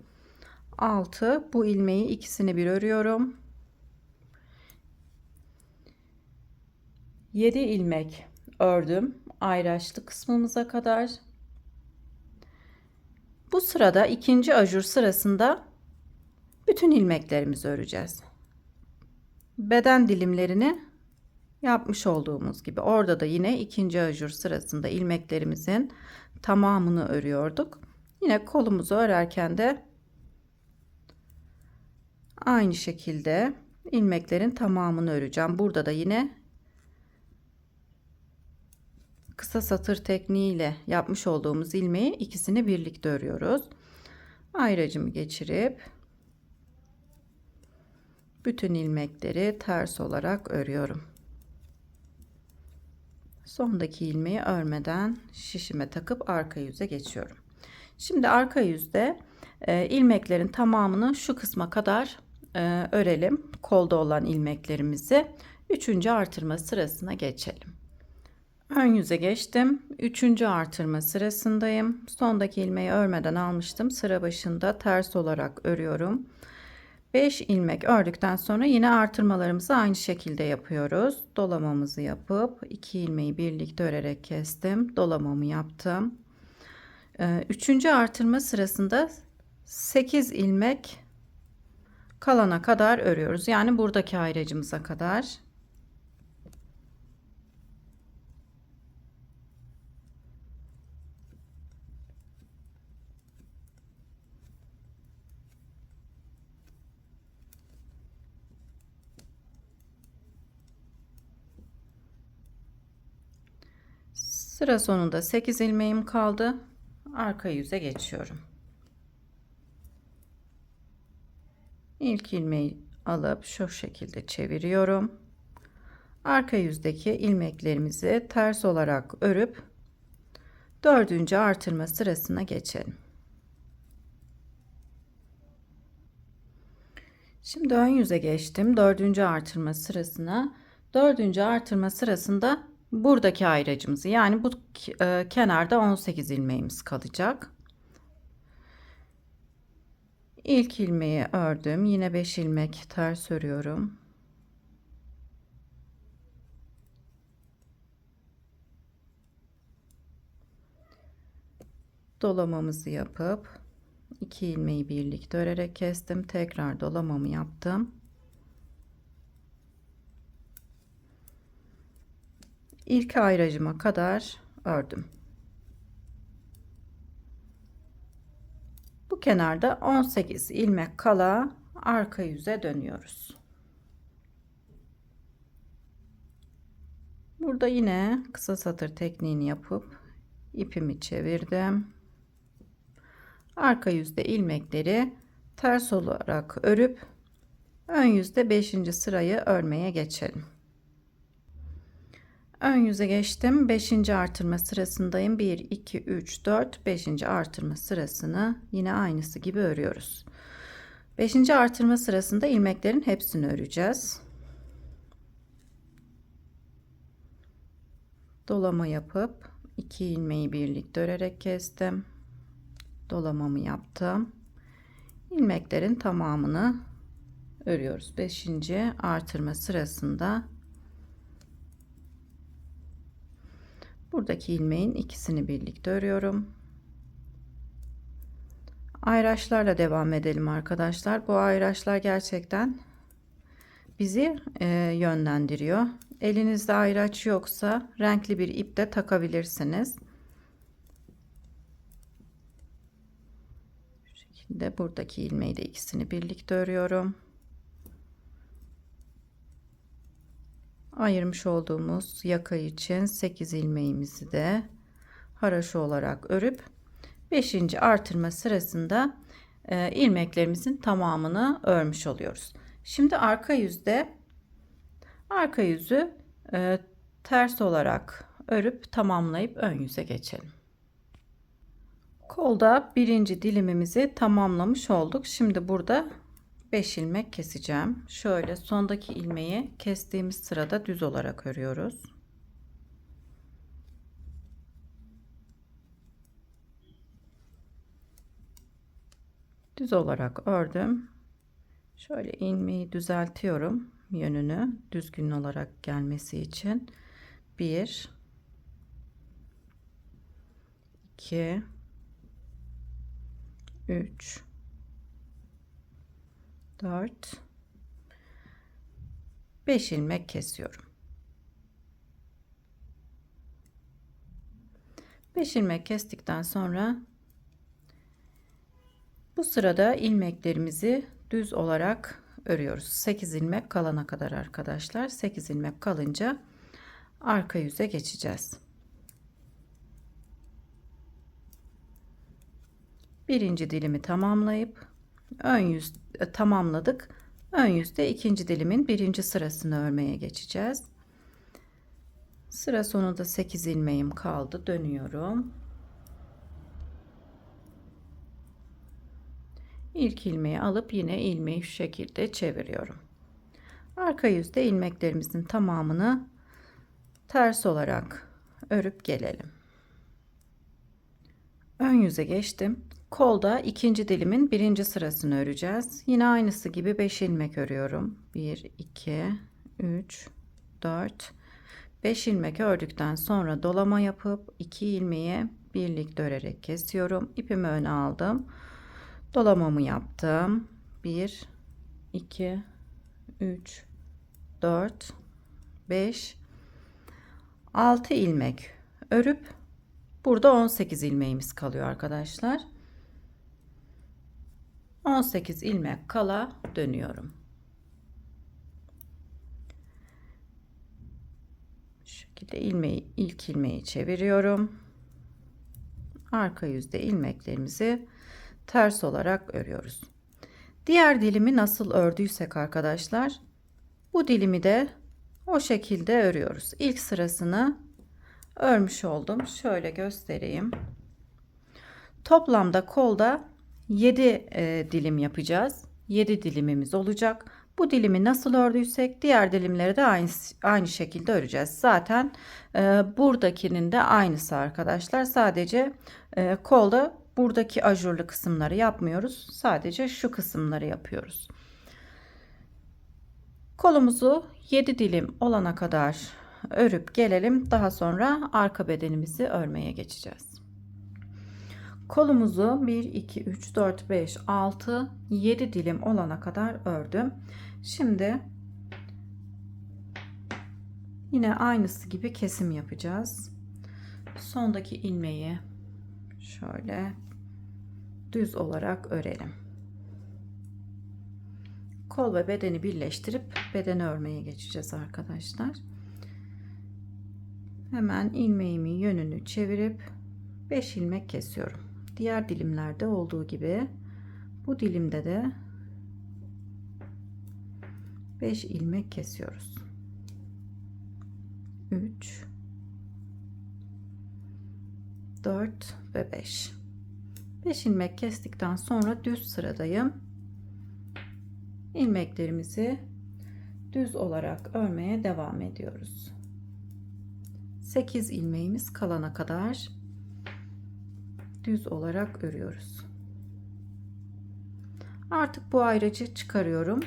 6. Bu ilmeği ikisini bir örüyorum. 7 ilmek ördüm ayraçlı kısmımıza kadar. Bu sırada ikinci ajur sırasında bütün ilmeklerimizi öreceğiz. Beden dilimlerini yapmış olduğumuz gibi orada da yine ikinci ajur sırasında ilmeklerimizin tamamını örüyorduk. Yine kolumuzu örerken de aynı şekilde ilmeklerin tamamını öreceğim. Burada da yine kısa satır tekniğiyle yapmış olduğumuz ilmeği ikisini birlikte örüyoruz. Ayracımı geçirip bütün ilmekleri ters olarak örüyorum. Sondaki ilmeği örmeden şişime takıp arka yüze geçiyorum. Şimdi arka yüzde ilmeklerin tamamını şu kısma kadar örelim. Kolda olan ilmeklerimizi 3. artırma sırasına geçelim. Ön yüze geçtim. 3. artırma sırasındayım. Sondaki ilmeği örmeden almıştım. Sıra başında ters olarak örüyorum. 5 ilmek ördükten sonra yine artırmalarımızı aynı şekilde yapıyoruz. Dolamamızı yapıp 2 ilmeği birlikte örerek kestim. Dolamamı yaptım. 3. artırma sırasında 8 ilmek kalana kadar örüyoruz. Yani buradaki ayracımıza kadar. Sıra sonunda 8 ilmeğim kaldı. Arka yüze geçiyorum. İlk ilmeği alıp şu şekilde çeviriyorum. Arka yüzdeki ilmeklerimizi ters olarak örüp 4. artırma sırasına geçelim. Şimdi ön yüze geçtim. 4. artırma sırasına. 4. artırma sırasında buradaki ayracımızı, yani bu kenarda 18 ilmeğimiz kalacak. İlk ilmeği ördüm. Yine 5 ilmek ters örüyorum. Dolamamızı yapıp 2 ilmeği birlikte örerek kestim. Tekrar dolamamı yaptım. İlk ayracıma kadar ördüm. Bu kenarda 18 ilmek kala arka yüze dönüyoruz. Burada yine kısa satır tekniğini yapıp ipimi çevirdim. Arka yüzde ilmekleri ters olarak örüp ön yüzde 5. sırayı örmeye geçelim. Ön yüze geçtim. 5. artırma sırasındayım. 1 2 3 4 5. artırma sırasını yine aynısı gibi örüyoruz. 5. artırma sırasında ilmeklerin hepsini öreceğiz. Dolama yapıp 2 ilmeği birlikte örerek kestim. Dolamamı yaptım. İlmeklerin tamamını örüyoruz. 5. artırma sırasında buradaki ilmeğin ikisini birlikte örüyorum. Ayraçlarla devam edelim arkadaşlar. Bu ayraçlar gerçekten bizi yönlendiriyor. Elinizde ayraç yoksa renkli bir ip de takabilirsiniz. Şu şekilde buradaki ilmeği de ikisini birlikte örüyorum. Ayırmış olduğumuz yaka için 8 ilmeğimizi de haraşo olarak örüp 5. artırma sırasında ilmeklerimizin tamamını örmüş oluyoruz. Şimdi arka yüzü ters olarak örüp tamamlayıp ön yüze geçelim. Kolda birinci dilimimizi tamamlamış olduk. Şimdi burada 5 ilmek keseceğim. Şöyle sondaki ilmeği kestiğimiz sırada düz olarak örüyoruz. Düz olarak ördüm. Şöyle ilmeği düzeltiyorum, yönünü düzgün olarak gelmesi için. 1 2 3 4 5 ilmek kesiyorum. 5 ilmek kestikten sonra bu sırada ilmeklerimizi düz olarak örüyoruz. 8 ilmek kalana kadar arkadaşlar. 8 ilmek kalınca arka yüze geçeceğiz. Birinci dilimi tamamlayıp ön yüz tamamladık. Ön yüzde ikinci dilimin birinci sırasını örmeye geçeceğiz. Sıra sonunda 8 ilmeğim kaldı. Dönüyorum. İlk ilmeği alıp yine ilmeği şu şekilde çeviriyorum. Arka yüzde ilmeklerimizin tamamını ters olarak örüp gelelim. Ön yüze geçtim. Kolda ikinci dilimin birinci sırasını öreceğiz. Yine aynısı gibi 5 ilmek örüyorum. 1 2 3 4 5 ilmek ördükten sonra dolama yapıp 2 ilmeği birlikte örerek kesiyorum. İpimi öne aldım. Dolamamı yaptım. 1 2 3 4 5 6 ilmek örüp burada 18 ilmeğimiz kalıyor arkadaşlar. 18 ilmek kala dönüyorum. Şu şekilde ilk ilmeği çeviriyorum. Arka yüzde ilmeklerimizi ters olarak örüyoruz. Diğer dilimi nasıl ördüysek arkadaşlar, bu dilimi de o şekilde örüyoruz. İlk sırasını örmüş oldum. Şöyle göstereyim. Toplamda kolda 7 dilim yapacağız. 7 dilimimiz olacak. Bu dilimi nasıl ördüysek diğer dilimleri de aynı şekilde öreceğiz. Zaten buradakinin de aynısı arkadaşlar. Sadece kolda buradaki ajurlu kısımları yapmıyoruz. Sadece şu kısımları yapıyoruz. Kolumuzu 7 dilim olana kadar örüp gelelim. Daha sonra arka bedenimizi örmeye geçeceğiz. Kolumuzu 1 2 3 4 5 6 7 dilim olana kadar ördüm. Şimdi yine aynısı gibi kesim yapacağız. Sondaki ilmeği şöyle düz olarak örelim. Kol ve bedeni birleştirip bedeni örmeye geçeceğiz arkadaşlar. Hemen ilmeğimi yönünü çevirip 5 ilmek kesiyorum. Diğer dilimlerde olduğu gibi bu dilimde de 5 ilmek kesiyoruz. 3 4 ve 5. 5 ilmek kestikten sonra düz sıradayım. İlmeklerimizi düz olarak örmeye devam ediyoruz. 8 ilmeğimiz kalana kadar düz olarak örüyoruz. Artık bu ayracı çıkarıyorum.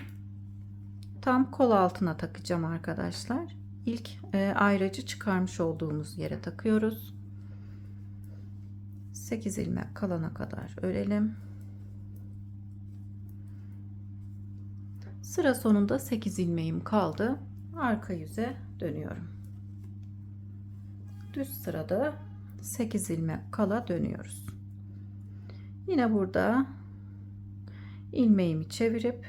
Tam kol altına takacağım arkadaşlar. İlk ayracı çıkarmış olduğumuz yere takıyoruz. 8 ilmek kalana kadar örelim. Sıra sonunda 8 ilmeğim kaldı. Arka yüze dönüyorum. Düz sırada 8 ilmek kala dönüyoruz. Yine burada ilmeğimi çevirip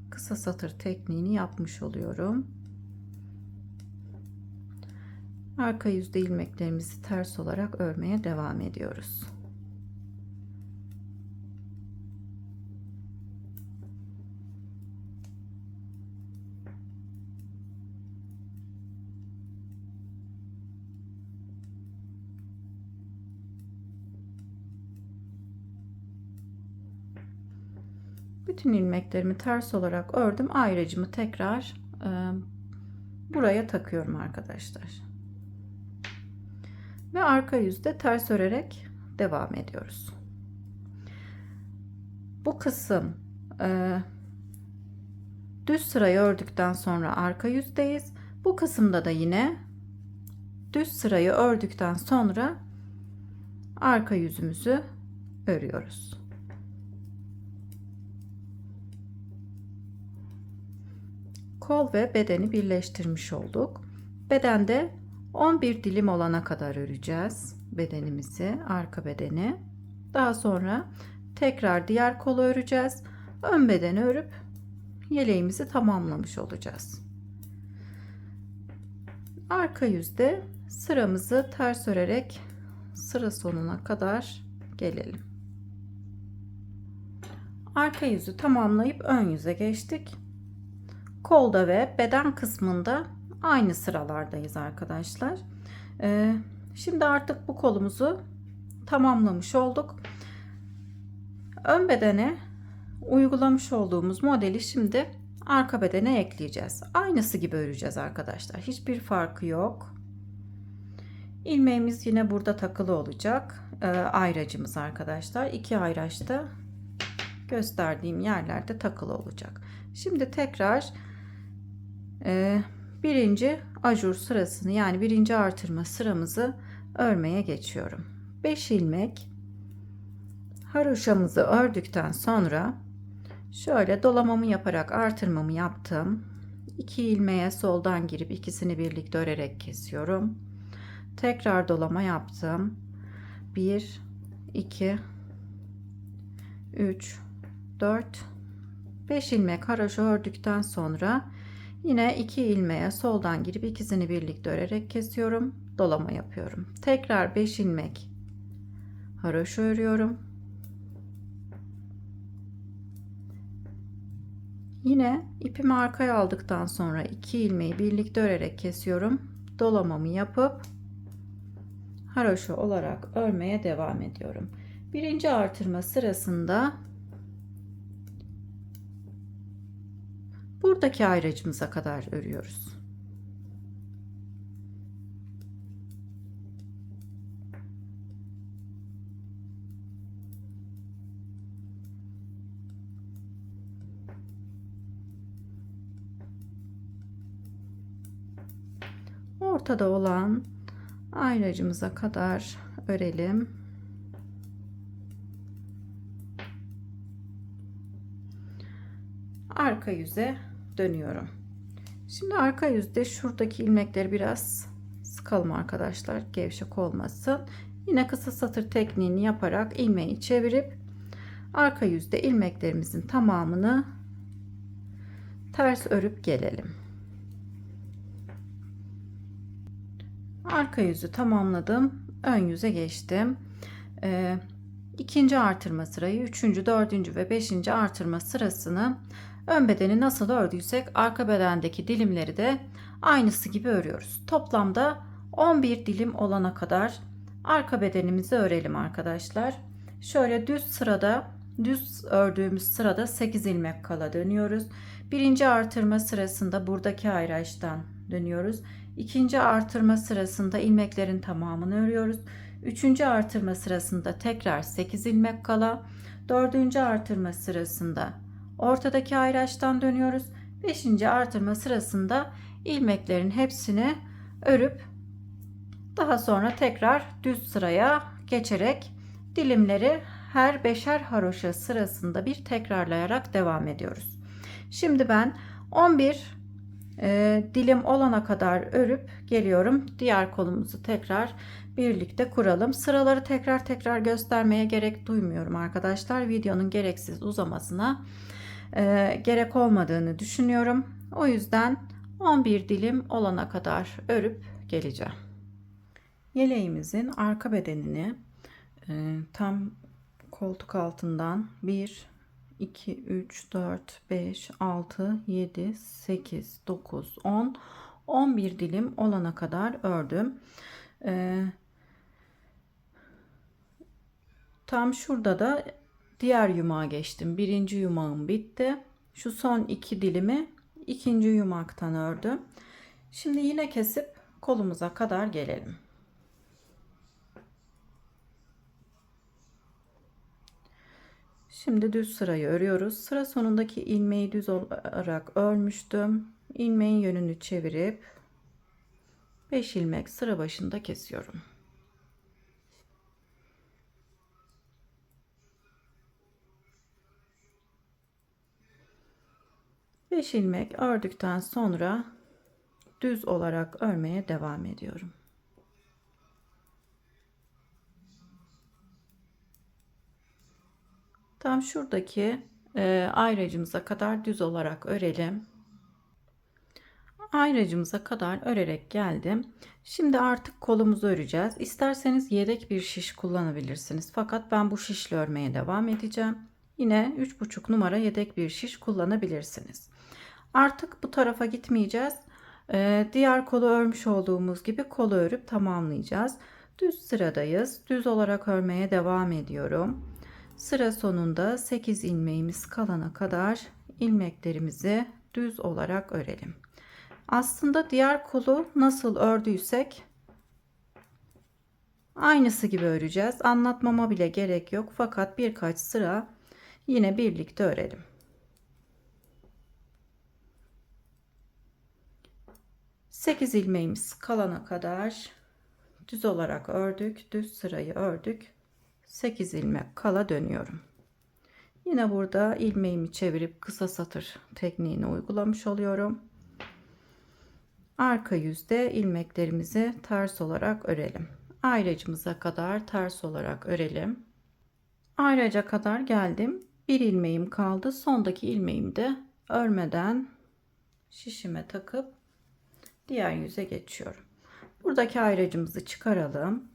kısa satır tekniğini yapmış oluyorum. Arka yüzde ilmeklerimizi ters olarak örmeye devam ediyoruz. Bütün ilmeklerimi ters olarak ördüm. Ayracımı tekrar buraya takıyorum arkadaşlar. Ve arka yüzde ters örerek devam ediyoruz. Bu kısım düz sırayı ördükten sonra arka yüzdeyiz. Bu kısımda da yine düz sırayı ördükten sonra arka yüzümüzü örüyoruz. Kol ve bedeni birleştirmiş olduk. Bedende 11 dilim olana kadar öreceğiz bedenimizi, arka bedeni. Daha sonra tekrar diğer kolu öreceğiz. Ön bedeni örüp yeleğimizi tamamlamış olacağız. Arka yüzde sıramızı ters örerek sıra sonuna kadar gelelim. Arka yüzü tamamlayıp ön yüze geçtik. Kolda ve beden kısmında aynı sıralardayız arkadaşlar. Şimdi artık bu kolumuzu tamamlamış olduk. Ön bedene uygulamış olduğumuz modeli şimdi arka bedene ekleyeceğiz. Aynısı gibi öreceğiz arkadaşlar. Hiçbir farkı yok. İlmeğimiz yine burada takılı olacak. Ayracımız arkadaşlar. İki ayraçta gösterdiğim yerlerde takılı olacak. Şimdi tekrar birinci ajur sırasını, yani birinci artırma sıramızı örmeye geçiyorum. 5 ilmek haroşamızı ördükten sonra şöyle dolamamı yaparak artırmamı yaptım. 2 ilmeğe soldan girip ikisini birlikte örerek kesiyorum. Tekrar dolama yaptım. 1 2 3 4 5 ilmek haroşa ördükten sonra yine 2 ilmeğe soldan girip ikisini birlikte örerek kesiyorum. Dolama yapıyorum. Tekrar 5 ilmek haroşa örüyorum. Yine ipimi arkaya aldıktan sonra 2 ilmeği birlikte örerek kesiyorum. Dolamamı yapıp haroşa olarak örmeye devam ediyorum. Birinci artırma sırasında buradaki ayracımıza kadar örüyoruz. Ortada olan ayracımıza kadar örelim. Arka yüze dönüyorum. Şimdi arka yüzde şuradaki ilmekleri biraz sıkalım arkadaşlar, gevşek olmasın. Yine kısa satır tekniğini yaparak ilmeği çevirip arka yüzde ilmeklerimizin tamamını ters örüp gelelim. Arka yüzü tamamladım. Ön yüze geçtim. İkinci artırma sırayı, üçüncü, dördüncü ve beşinci artırma sırasını ön bedeni nasıl ördüysek arka bedendeki dilimleri de aynısı gibi örüyoruz. Toplamda 11 dilim olana kadar arka bedenimizi örelim arkadaşlar. Şöyle düz sırada, düz ördüğümüz sırada 8 ilmek kala dönüyoruz. Birinci artırma sırasında buradaki ayraçtan dönüyoruz. İkinci artırma sırasında ilmeklerin tamamını örüyoruz. Üçüncü artırma sırasında tekrar 8 ilmek kala. Dördüncü artırma sırasında ortadaki ayraçtan dönüyoruz. Beşinci artırma sırasında ilmeklerin hepsini örüp daha sonra tekrar düz sıraya geçerek dilimleri her beşer haroşa sırasında bir tekrarlayarak devam ediyoruz. Şimdi ben 11 dilim olana kadar örüp geliyorum. Diğer kolumuzu tekrar birlikte kuralım. Sıraları tekrar göstermeye gerek duymuyorum arkadaşlar. Videonun gereksiz uzamasına gerek olmadığını düşünüyorum. O yüzden 11 dilim olana kadar örüp geleceğim. Yeleğimizin arka bedenini tam koltuk altından 1 2 3 4 5 6 7 8 9 10 11 dilim olana kadar ördüm. Tam şurada da diğer yumağa geçtim. Birinci yumağım bitti. Şu son iki dilimi ikinci yumaktan ördüm. Şimdi yine kesip kolumuza kadar gelelim. Şimdi düz sırayı örüyoruz. Sıra sonundaki ilmeği düz olarak örmüştüm. İlmeğin yönünü çevirip 5 ilmek sıra başında kesiyorum. Beş ilmek ördükten sonra düz olarak örmeye devam ediyorum. Tam şuradaki ayracımıza kadar düz olarak örelim. Ayracımıza kadar örerek geldim. Şimdi artık kolumuzu öreceğiz. İsterseniz yedek bir şiş kullanabilirsiniz. Fakat ben bu şişle örmeye devam edeceğim. Yine 3,5 numara yedek bir şiş kullanabilirsiniz. Artık bu tarafa gitmeyeceğiz. Diğer kolu örmüş olduğumuz gibi kolu örüp tamamlayacağız. Düz sıradayız. Düz olarak örmeye devam ediyorum. Sıra sonunda 8 ilmeğimiz kalana kadar ilmeklerimizi düz olarak örelim. Aslında diğer kolu nasıl ördüysek Aynısı gibi öreceğiz. Anlatmama bile gerek yok. Fakat birkaç sıra yine birlikte örelim. Sekiz ilmeğimiz kalana kadar düz olarak ördük. Düz sırayı ördük. 8 ilmek kala dönüyorum. Yine burada ilmeğimi çevirip kısa satır tekniğini uygulamış oluyorum. Arka yüzde ilmeklerimizi ters olarak örelim. Ayracımıza kadar ters olarak örelim. Ayraca kadar geldim. Bir ilmeğim kaldı. Sondaki ilmeğimi de örmeden şişime takıp diğer yüze geçiyorum. Buradaki ayracımızı çıkaralım.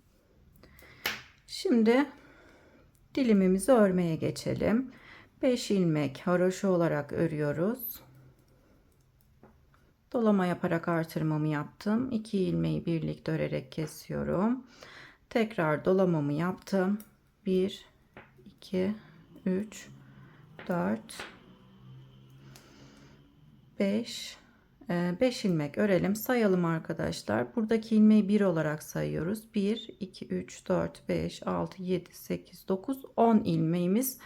Şimdi dilimimizi örmeye geçelim. 5 ilmek haroşa olarak örüyoruz. Dolama yaparak artırmamı yaptım. 2 ilmeği birlikte örerek kesiyorum. Tekrar dolamamı yaptım. 1 2 3 4 5 5 ilmek örelim. Sayalım arkadaşlar. Buradaki ilmeği 1 olarak sayıyoruz. 1 2 3 4 5 6 7 8 9 10 ilmeğimiz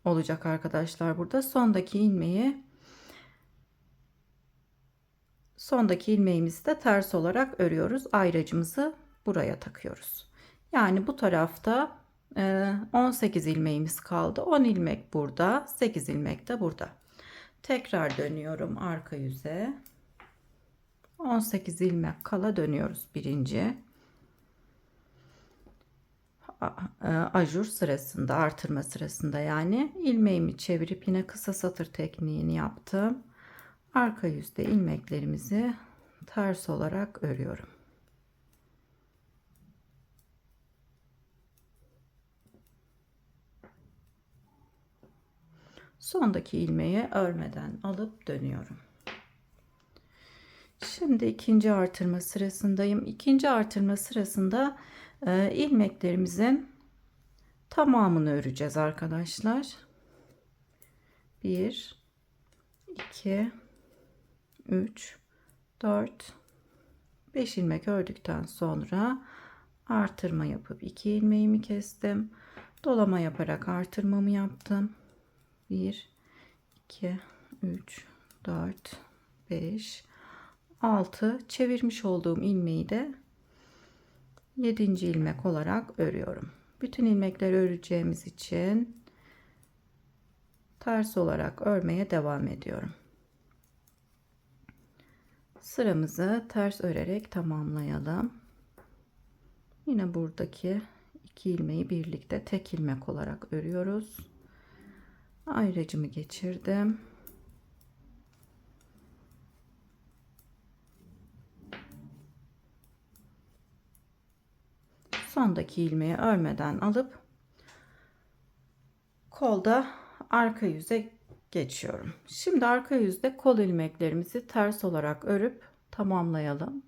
olacak arkadaşlar. Burada sondaki ilmeğimizi de ters olarak örüyoruz. Ayracımızı buraya takıyoruz. Yani bu tarafta 18 ilmeğimiz kaldı. 10 ilmek burada, 8 ilmek de burada. Tekrar dönüyorum arka yüze. 18 ilmek kala dönüyoruz birinci ajur sırasında, artırma sırasında, yani ilmeğimi çevirip yine kısa satır tekniğini yaptım. Arka yüzde ilmeklerimizi ters olarak örüyorum. Sondaki ilmeği örmeden alıp dönüyorum. Şimdi ikinci artırma sırasındayım. İkinci artırma sırasında ilmeklerimizin tamamını öreceğiz arkadaşlar. 1 2 3 4 5 ilmek ördükten sonra artırma yapıp 2 ilmeğimi kestim. Dolama yaparak artırmamı yaptım. 1 2 3 4 5 6 çevirmiş olduğum ilmeği de 7. ilmek olarak örüyorum. Bütün ilmekleri öreceğimiz için ters olarak örmeye devam ediyorum. Sıramızı ters örerek tamamlayalım. Yine buradaki 2 ilmeği birlikte tek ilmek olarak örüyoruz. Ayracımı geçirdim. Sondaki ilmeği örmeden alıp kolda arka yüze geçiyorum. Şimdi arka yüzde kol ilmeklerimizi ters olarak örüp tamamlayalım.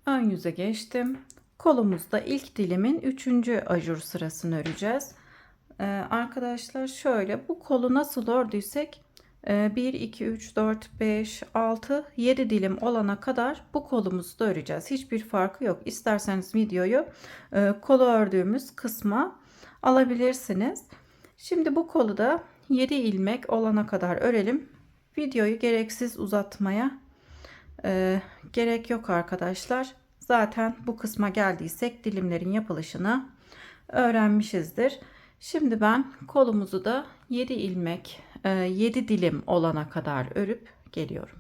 Ön yüze geçtim. Kolumuzda ilk dilimin 3. ajur sırasını öreceğiz. Arkadaşlar şöyle, bu kolu nasıl ördüysek 1 2 3 4 5 6 7 dilim olana kadar bu kolumuzu da öreceğiz. Hiçbir farkı yok. İsterseniz videoyu kolu ördüğümüz kısma alabilirsiniz. Şimdi bu kolu da 7 ilmek olana kadar örelim. Videoyu gereksiz uzatmaya gerek yok arkadaşlar. Zaten bu kısma geldiysek dilimlerin yapılışını öğrenmişizdir. Şimdi ben kolumuzu da 7 ilmek 7 dilim olana kadar örüp geliyorum.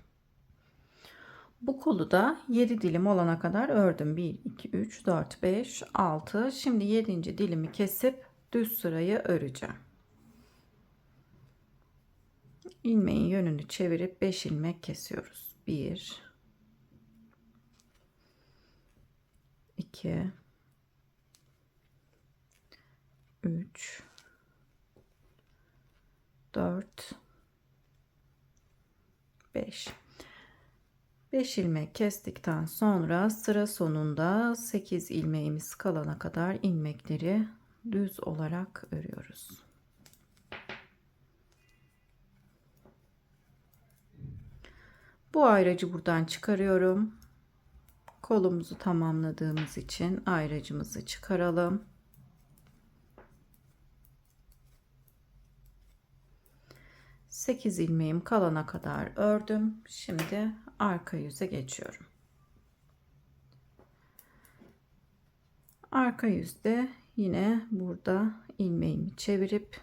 Bu kolu da 7 dilim olana kadar ördüm. 1 2 3 4 5 6. Şimdi 7. dilimi kesip düz sırayı öreceğim. İlmeğin yönünü çevirip 5 ilmek kesiyoruz. 1 2 3 4 5 5 ilmek kestikten sonra sıra sonunda 8 ilmeğimiz kalana kadar ilmekleri düz olarak örüyoruz. Bu ayracı buradan çıkarıyorum. Kolumuzu tamamladığımız için ayracımızı çıkaralım. 8 ilmeğim kalana kadar ördüm. Şimdi arka yüze geçiyorum. Arka yüzde yine burada ilmeğimi çevirip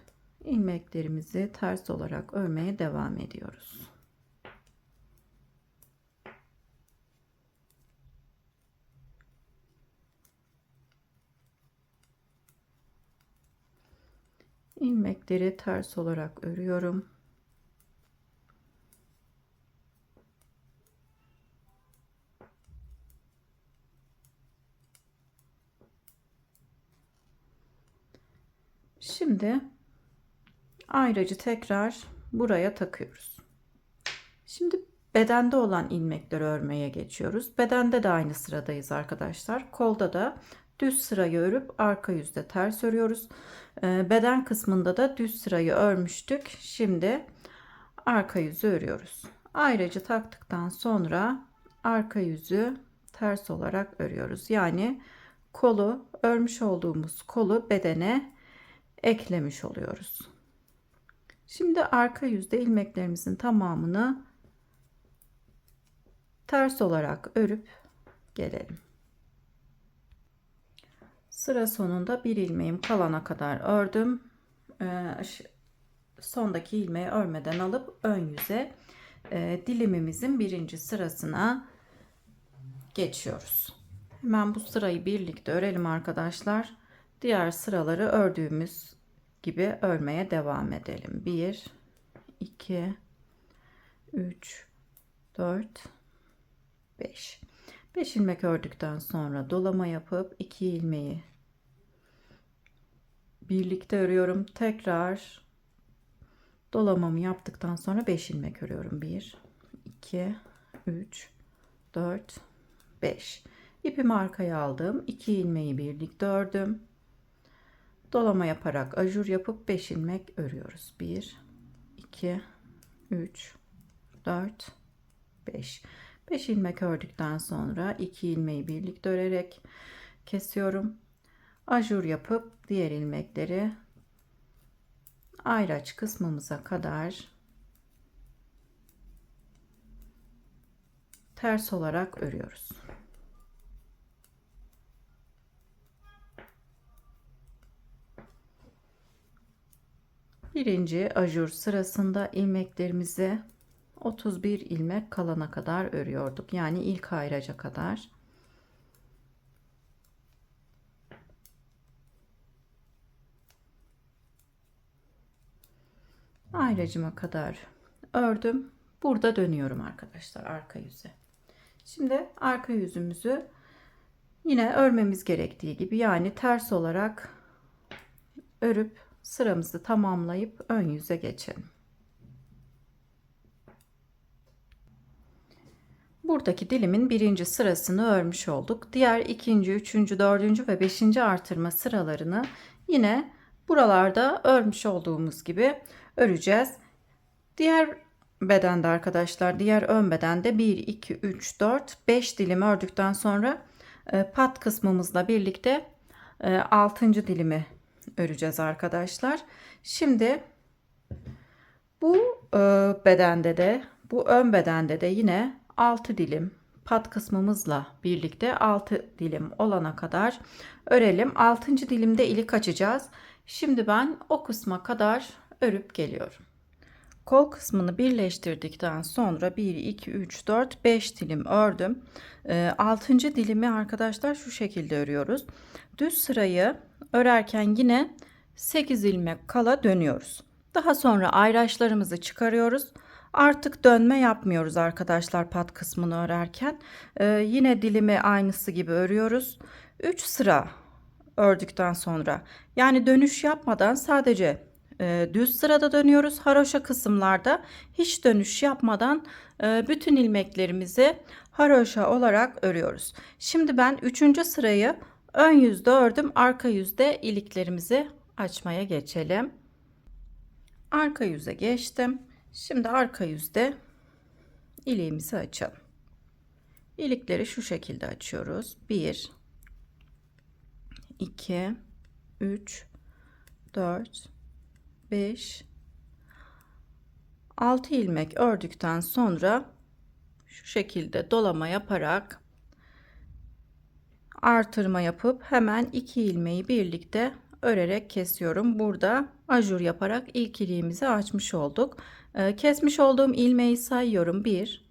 ilmeklerimizi ters olarak örmeye devam ediyoruz. İlmekleri ters olarak örüyorum. Şimdi ayracı tekrar buraya takıyoruz. Şimdi bedende olan ilmekleri örmeye geçiyoruz. Bedende de aynı sıradayız arkadaşlar. Kolda da düz sırayı örüp arka yüzde ters örüyoruz. Beden kısmında da düz sırayı örmüştük. Şimdi arka yüzü örüyoruz. Ayracı taktıktan sonra arka yüzü ters olarak örüyoruz. Yani kolu, örmüş olduğumuz kolu bedene eklemiş oluyoruz. Şimdi arka yüzde ilmeklerimizin tamamını ters olarak örüp gelelim. Sıra sonunda bir ilmeğim kalana kadar ördüm. Sondaki ilmeği örmeden alıp ön yüze dilimimizin birinci sırasına geçiyoruz. Hemen bu sırayı birlikte örelim arkadaşlar. Diğer sıraları ördüğümüz gibi örmeye devam edelim. 1 2 3 4 5 5 ilmek ördükten sonra dolama yapıp 2 ilmeği birlikte örüyorum. Tekrar dolamamı yaptıktan sonra 5 ilmek örüyorum. 1 2 3 4 5 ipimi arkaya aldım. 2 ilmeği birlikte ördüm. Dolama yaparak ajur yapıp 5 ilmek örüyoruz. 1 2 3 4 5 5 ilmek ördükten sonra 2 ilmeği birlikte örerek kesiyorum. Ajur yapıp diğer ilmekleri ayraç kısmımıza kadar ters olarak örüyoruz. Birinci ajur sırasında ilmeklerimizi 31 ilmek kalana kadar örüyorduk. Yani ilk ayraca kadar. Ayracıma kadar ördüm. Burada dönüyorum arkadaşlar arka yüze. Şimdi arka yüzümüzü yine örmemiz gerektiği gibi, yani ters olarak örüp sıramızı tamamlayıp ön yüze geçelim. Buradaki dilimin birinci sırasını örmüş olduk. Diğer ikinci, üçüncü, dördüncü ve beşinci artırma sıralarını yine buralarda örmüş olduğumuz gibi öreceğiz. Diğer bedende arkadaşlar, diğer ön bedende 1, 2, 3, 4, 5 dilim ördükten sonra pat kısmımızla birlikte 6. dilimi öreceğiz arkadaşlar. Şimdi bu bedende de, bu ön bedende de yine 6 dilim pat kısmımızla birlikte 6 dilim olana kadar örelim. 6. dilimde ilik açacağız. Şimdi ben o kısma kadar örüp geliyorum. Kol kısmını birleştirdikten sonra 1 2 3 4 5 dilim ördüm. 6. dilimi arkadaşlar şu şekilde örüyoruz. Düz sırayı örerken yine 8 ilmek kala dönüyoruz. Daha sonra ayraçlarımızı çıkarıyoruz. Artık dönme yapmıyoruz arkadaşlar pat kısmını örerken. Yine dilimi aynısı gibi örüyoruz. 3 sıra ördükten sonra, yani dönüş yapmadan sadece düz sırada dönüyoruz. Haroşa kısımlarda hiç dönüş yapmadan bütün ilmeklerimizi haroşa olarak örüyoruz. Şimdi ben 3. sırayı ön yüzde ördüm. Arka yüzde iliklerimizi açmaya geçelim. Arka yüze geçtim. Şimdi arka yüzde iliğimizi açalım. İlikleri şu şekilde açıyoruz. 1 2 3 4 5 6 ilmek ördükten sonra şu şekilde dolama yaparak artırma yapıp hemen 2 ilmeği birlikte örerek kesiyorum. Burada ajur yaparak ilk iliğimizi açmış olduk. Kesmiş olduğum ilmeği sayıyorum. 1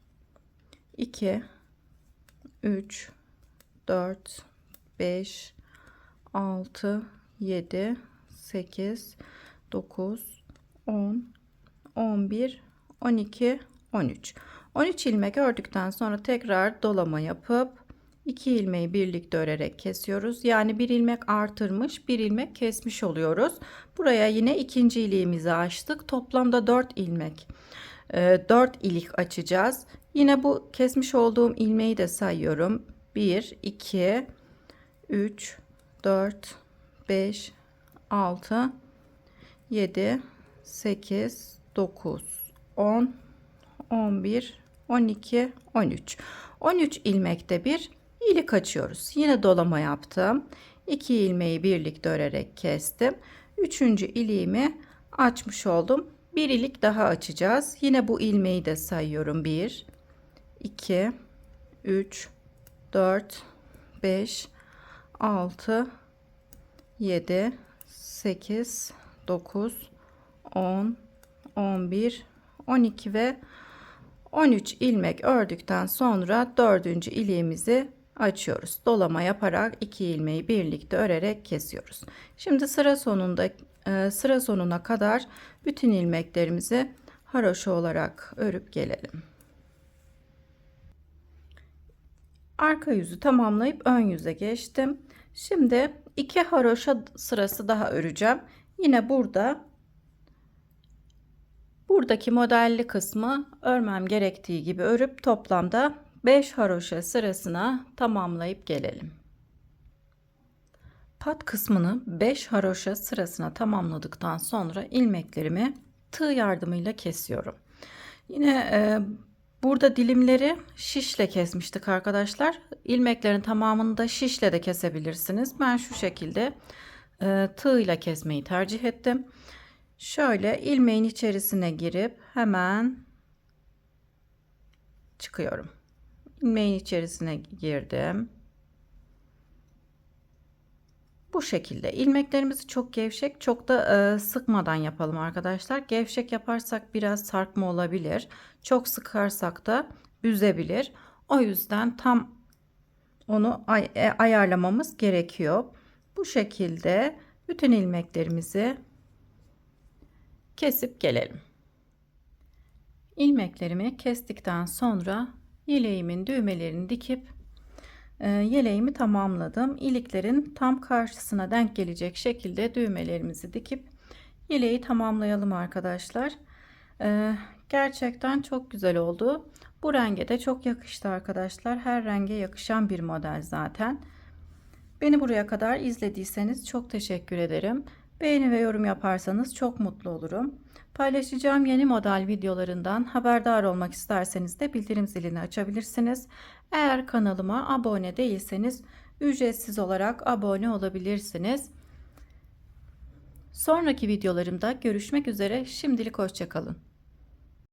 2 3 4 5 6 7 8 9 10 11 12 13 13 ilmek ördükten sonra tekrar dolama yapıp 2 ilmeği birlikte örerek kesiyoruz. Yani bir ilmek artırmış, bir ilmek kesmiş oluyoruz. Buraya yine ikinci iliğimizi açtık. Toplamda 4 ilmek 4 ilik açacağız. Yine bu kesmiş olduğum ilmeği de sayıyorum. 1 2 3 4 5 6 7 8 9 10 11 12 13 13 ilmekte bir ilik açıyoruz. Yine dolama yaptım. 2 ilmeği birlikte örerek kestim. 3. iliğimi açmış oldum. Bir ilik daha açacağız. Yine bu ilmeği de sayıyorum. 1 2 3 4 5 6 7 8 9 10 11 12 ve 13 ilmek ördükten sonra 4. iliğimizi açıyoruz. Dolama yaparak 2 ilmeği birlikte örerek kesiyoruz. Şimdi sıra sonuna kadar bütün ilmeklerimizi haroşa olarak örüp gelelim. Arka yüzü tamamlayıp ön yüze geçtim. Şimdi 2 haroşa sırası daha öreceğim. Yine buradaki modelli kısmı örmem gerektiği gibi örüp toplamda 5 haroşa sırasına tamamlayıp gelelim. Pat kısmını 5 haroşa sırasına tamamladıktan sonra ilmeklerimi tığ yardımıyla kesiyorum. Yine burada dilimleri şişle kesmiştik arkadaşlar. İlmeklerin tamamını da şişle de kesebilirsiniz. Ben şu şekilde tığ ile kesmeyi tercih ettim. Şöyle ilmeğin içerisine girip hemen çıkıyorum. İlmeğin içerisine girdim. Bu şekilde ilmeklerimizi çok gevşek, çok da sıkmadan yapalım arkadaşlar. Gevşek yaparsak biraz sarkma olabilir. Çok sıkarsak da üzebilir. O yüzden tam onu ayarlamamız gerekiyor. Bu şekilde bütün ilmeklerimizi kesip gelelim. İlmeklerimi kestikten sonra yeleğimin düğmelerini dikip yeleğimi tamamladım. İliklerin tam karşısına denk gelecek şekilde düğmelerimizi dikip yeleği tamamlayalım arkadaşlar. Gerçekten çok güzel oldu. Bu renge de çok yakıştı arkadaşlar. Her renge yakışan bir model zaten. Beni buraya kadar izlediyseniz çok teşekkür ederim. Beğeni ve yorum yaparsanız çok mutlu olurum. Paylaşacağım yeni model videolarından haberdar olmak isterseniz de bildirim zilini açabilirsiniz. Eğer kanalıma abone değilseniz ücretsiz olarak abone olabilirsiniz. Sonraki videolarımda görüşmek üzere. Şimdilik hoşça kalın.